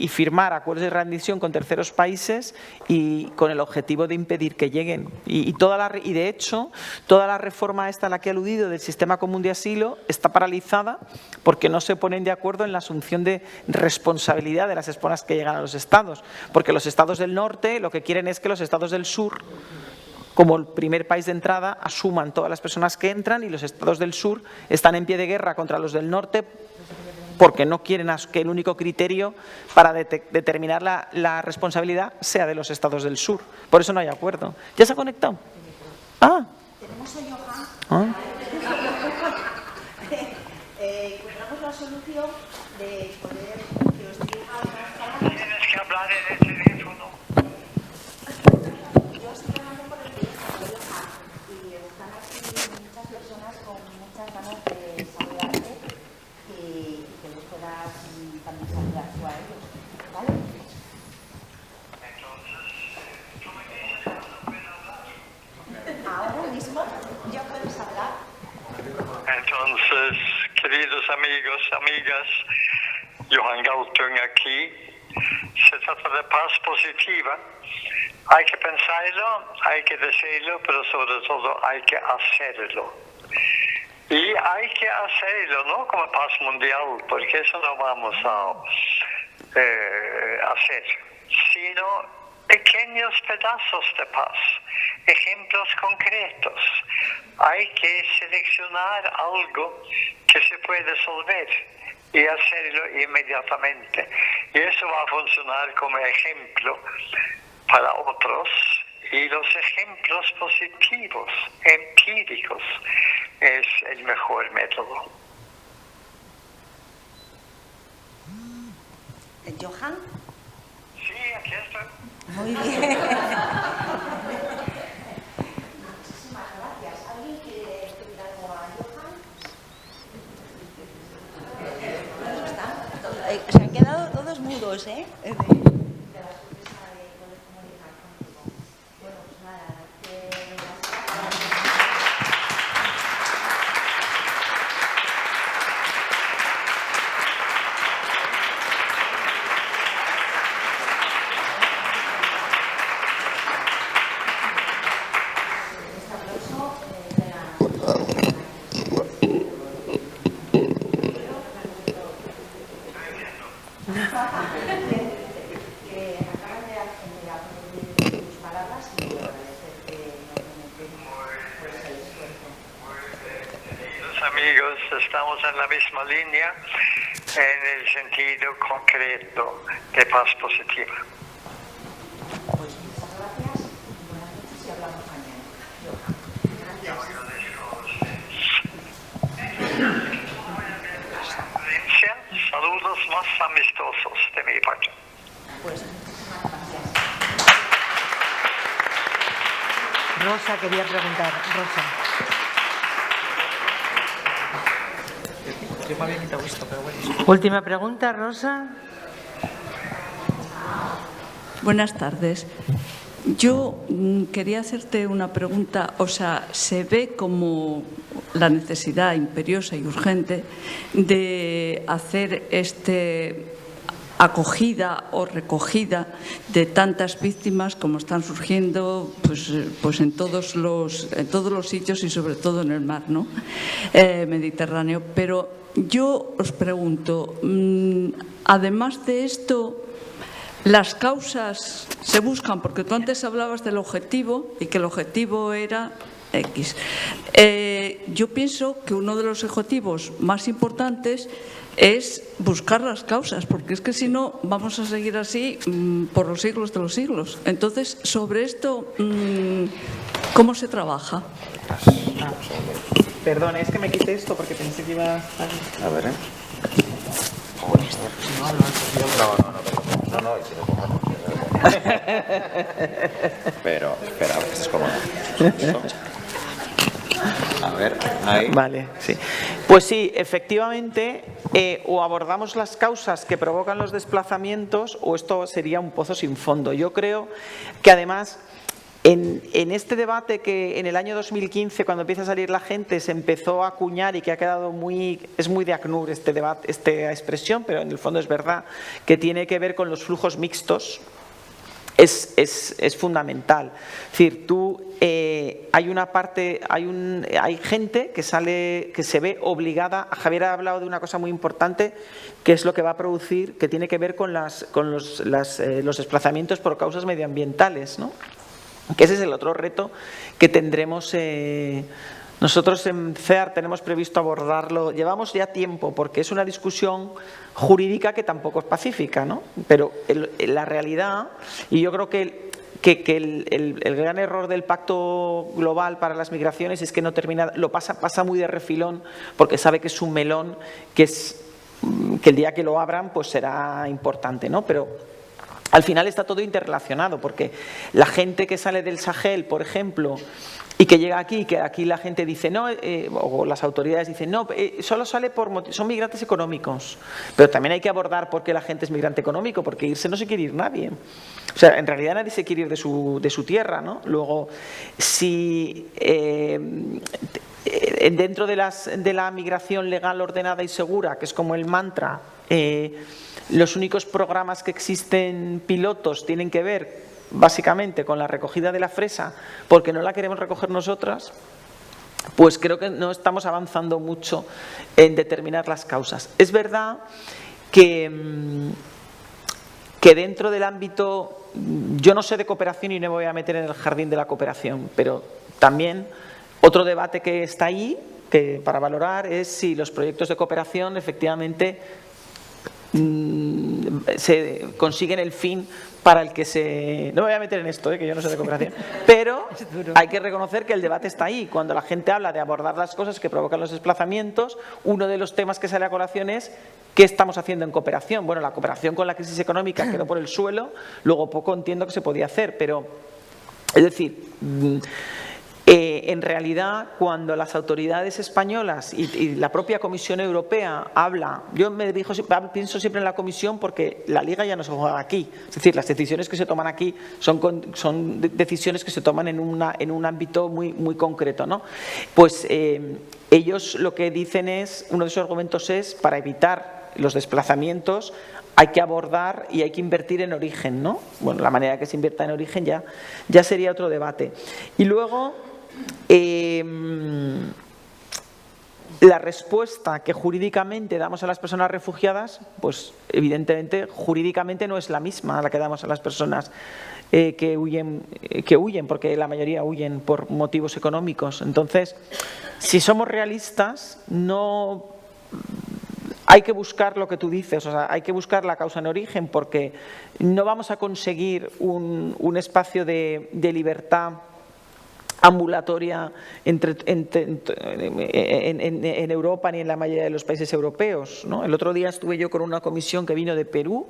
firmar acuerdos de readmisión con terceros países y con el objetivo de impedir que lleguen. Y de hecho, toda la reforma esta a la que he aludido del sistema común de asilo está paralizada porque no se ponen de acuerdo en la asunción de responsabilidad de las personas que llegan a los estados. Porque los estados del norte lo que quieren es que los estados del sur, como el primer país de entrada, asuman todas las personas que entran, y los estados del sur están en pie de guerra contra los del norte porque no quieren que el único criterio para determinar la responsabilidad sea de los estados del sur. Por eso no hay acuerdo. ¿Ya se ha conectado? Ah. Tenemos a Johan. Ah. Encontramos la solución de poder que os diga unas palabras. Tienes que hablar en el teléfono. Yo estoy hablando por el teléfono de Johan y están aquí muchas personas con muchas ganas de saludarte y que les puedas también saludar tú a ellos, ¿vale? Ahora mismo ya puedes hablar. Entonces, queridos amigos, amigas, Johan Galtung aquí. Se trata de paz positiva. Hay que pensarlo, hay que decirlo, pero sobre todo hay que hacerlo. Y hay que hacerlo, no como paz mundial, porque eso no vamos a hacer, sino pequeños pedazos de paz, ejemplos concretos. Hay que seleccionar algo que se puede resolver y hacerlo inmediatamente. Y eso va a funcionar como ejemplo para otros. Y los ejemplos positivos, empíricos, es el mejor método. Johan. Sí, aquí estoy. Muy bien. Muchísimas gracias. ¿Alguien quiere pedir algo a Johan? Se han quedado todos mudos, ¿eh? Amigos, estamos en la misma línea en el sentido concreto de paz positiva. Pues muchas gracias y buenas noches y hablamos mañana. Gracias. Saludos más amistosos de mi parte. Pues muchísimas gracias. Rosa quería preguntar. Rosa. Yo me había quitado esto, pero bueno. Última pregunta, Rosa. Buenas tardes. Yo quería hacerte una pregunta, o sea, se ve como la necesidad imperiosa y urgente de hacer acogida o recogida de tantas víctimas como están surgiendo pues en todos los sitios y sobre todo en el mar, ¿no? Mediterráneo. Pero yo os pregunto, además de esto, las causas se buscan, porque tú antes hablabas del objetivo y que el objetivo era X. Yo pienso que uno de los objetivos más importantes es buscar las causas, porque es que si no vamos a seguir así por los siglos de los siglos. Entonces, sobre esto, ¿cómo se trabaja? Perdón, es que me quité esto porque pensé que iba a estar... A ver, pero espera, esto es cómodo. A ver, ahí. Vale, sí. Pues sí, efectivamente, o abordamos las causas que provocan los desplazamientos o esto sería un pozo sin fondo. Yo creo que además en este debate que en el año 2015, cuando empieza a salir la gente, se empezó a acuñar y que ha quedado es muy de ACNUR este debate, esta expresión, pero en el fondo es verdad, que tiene que ver con los flujos mixtos. Es fundamental. Es decir, hay gente que se ve obligada. Javier ha hablado de una cosa muy importante, que es lo que va a producir, que tiene que ver con los desplazamientos por causas medioambientales, ¿no? Que ese es el otro reto que tendremos. Nosotros en CEAR tenemos previsto abordarlo, llevamos ya tiempo, porque es una discusión jurídica que tampoco es pacífica, ¿no? Pero la realidad, y yo creo que el gran error del Pacto Global para las Migraciones es que no termina, pasa muy de refilón, porque sabe que es un melón que el día que lo abran pues será importante, ¿no? Pero al final está todo interrelacionado, porque la gente que sale del Sahel, por ejemplo, y que llega aquí, que aquí la gente dice no, o las autoridades dicen no, solo sale son migrantes económicos. Pero también hay que abordar por qué la gente es migrante económico, porque irse no se quiere ir nadie. O sea, en realidad nadie se quiere ir de su tierra, ¿no? Luego, si dentro de la migración legal, ordenada y segura, que es como el mantra, los únicos programas que existen pilotos tienen que ver básicamente con la recogida de la fresa, porque no la queremos recoger nosotras, pues creo que no estamos avanzando mucho en determinar las causas. Es verdad que dentro del ámbito, yo no sé de cooperación y no me voy a meter en el jardín de la cooperación, pero también otro debate que está ahí, que para valorar, es si los proyectos de cooperación efectivamente se consiguen el fin para el que se... No me voy a meter en esto, que yo no sé de cooperación, pero hay que reconocer que el debate está ahí. Cuando la gente habla de abordar las cosas que provocan los desplazamientos, uno de los temas que sale a colación es ¿qué estamos haciendo en cooperación? Bueno, la cooperación con la crisis económica quedó por el suelo, luego poco entiendo que se podía hacer, pero es decir... en realidad, cuando las autoridades españolas y la propia Comisión Europea habla, yo pienso siempre en la Comisión porque la Liga ya no se juega aquí, es decir, las decisiones que se toman aquí son decisiones que se toman en un ámbito muy, muy concreto, ¿no? Pues ellos lo que dicen es, uno de sus argumentos es, para evitar los desplazamientos, hay que abordar y hay que invertir en origen, ¿no? Bueno, la manera que se invierta en origen ya sería otro debate. Y luego... la respuesta que jurídicamente damos a las personas refugiadas, pues evidentemente jurídicamente no es la misma a la que damos a las personas que huyen, porque la mayoría huyen por motivos económicos. Entonces, si somos realistas, no hay que buscar lo que tú dices, o sea, hay que buscar la causa en origen, porque no vamos a conseguir un espacio de libertad ambulatoria en Europa ni en la mayoría de los países europeos, ¿no? El otro día estuve yo con una comisión que vino de Perú,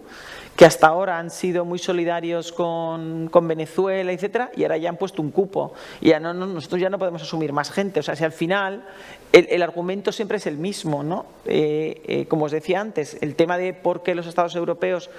que hasta ahora han sido muy solidarios con Venezuela, etcétera, y ahora ya han puesto un cupo. Y ya nosotros ya no podemos asumir más gente. O sea, si al final el argumento siempre es el mismo, ¿no? Como os decía antes, el tema de por qué los Estados europeos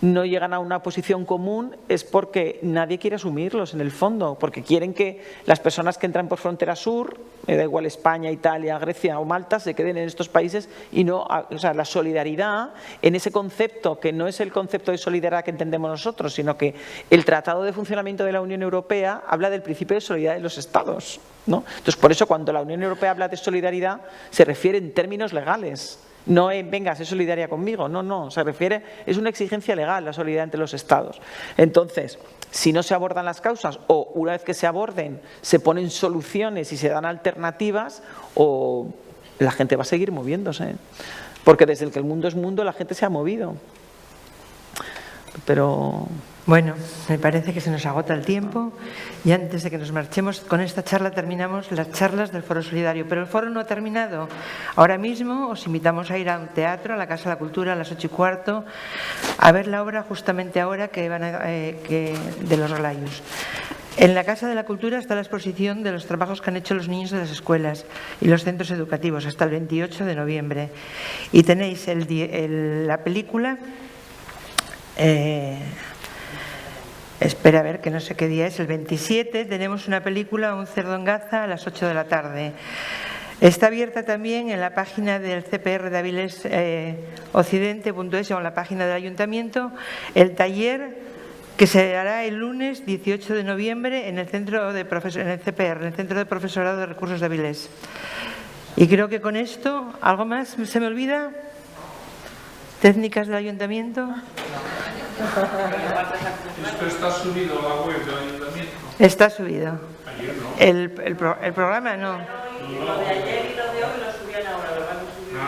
no llegan a una posición común es porque nadie quiere asumirlos en el fondo, porque quieren que las personas que entran por frontera sur, da igual España, Italia, Grecia o Malta, se queden en estos países y no, o sea, la solidaridad en ese concepto que no es el concepto de solidaridad que entendemos nosotros, sino que el Tratado de Funcionamiento de la Unión Europea habla del principio de solidaridad de los Estados, ¿no? Entonces, por eso cuando la Unión Europea habla de solidaridad se refiere en términos legales No en, venga, sé solidaria conmigo, no, se refiere, es una exigencia legal la solidaridad entre los Estados. Entonces, si no se abordan las causas o una vez que se aborden se ponen soluciones y se dan alternativas, o la gente va a seguir moviéndose. Porque desde que el mundo es mundo la gente se ha movido. Pero... Bueno, me parece que se nos agota el tiempo y antes de que nos marchemos con esta charla terminamos las charlas del Foro Solidario, pero el foro no ha terminado. Ahora mismo os invitamos a ir a un teatro, a la Casa de la Cultura, a las 8:15, a ver la obra justamente ahora de los Relayos. En la Casa de la Cultura está la exposición de los trabajos que han hecho los niños de las escuelas y los centros educativos hasta el 28 de noviembre. Y tenéis la película... espera a ver, que no sé qué día es, el 27, tenemos una película, Un cerdo en Gaza, a las 8 de la tarde. Está abierta también en la página del CPR de Avilés Occidente.es o en la página del Ayuntamiento el taller que se hará el lunes 18 de noviembre en el Centro de en el CPR, en el Centro de Profesorado de Recursos de Avilés. Y creo que con esto, ¿algo más se me olvida? ¿Técnicas del Ayuntamiento? ¿Esto está subido a la web del Ayuntamiento? Está subido. Ayer no. El programa no. No. Lo de ayer y lo de hoy lo subían ahora, lo van a subir.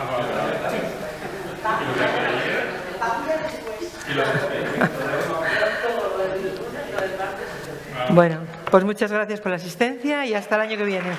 Ah, vale. ¿Y lo de ayer? Bueno, pues muchas gracias por la asistencia y hasta el año que viene.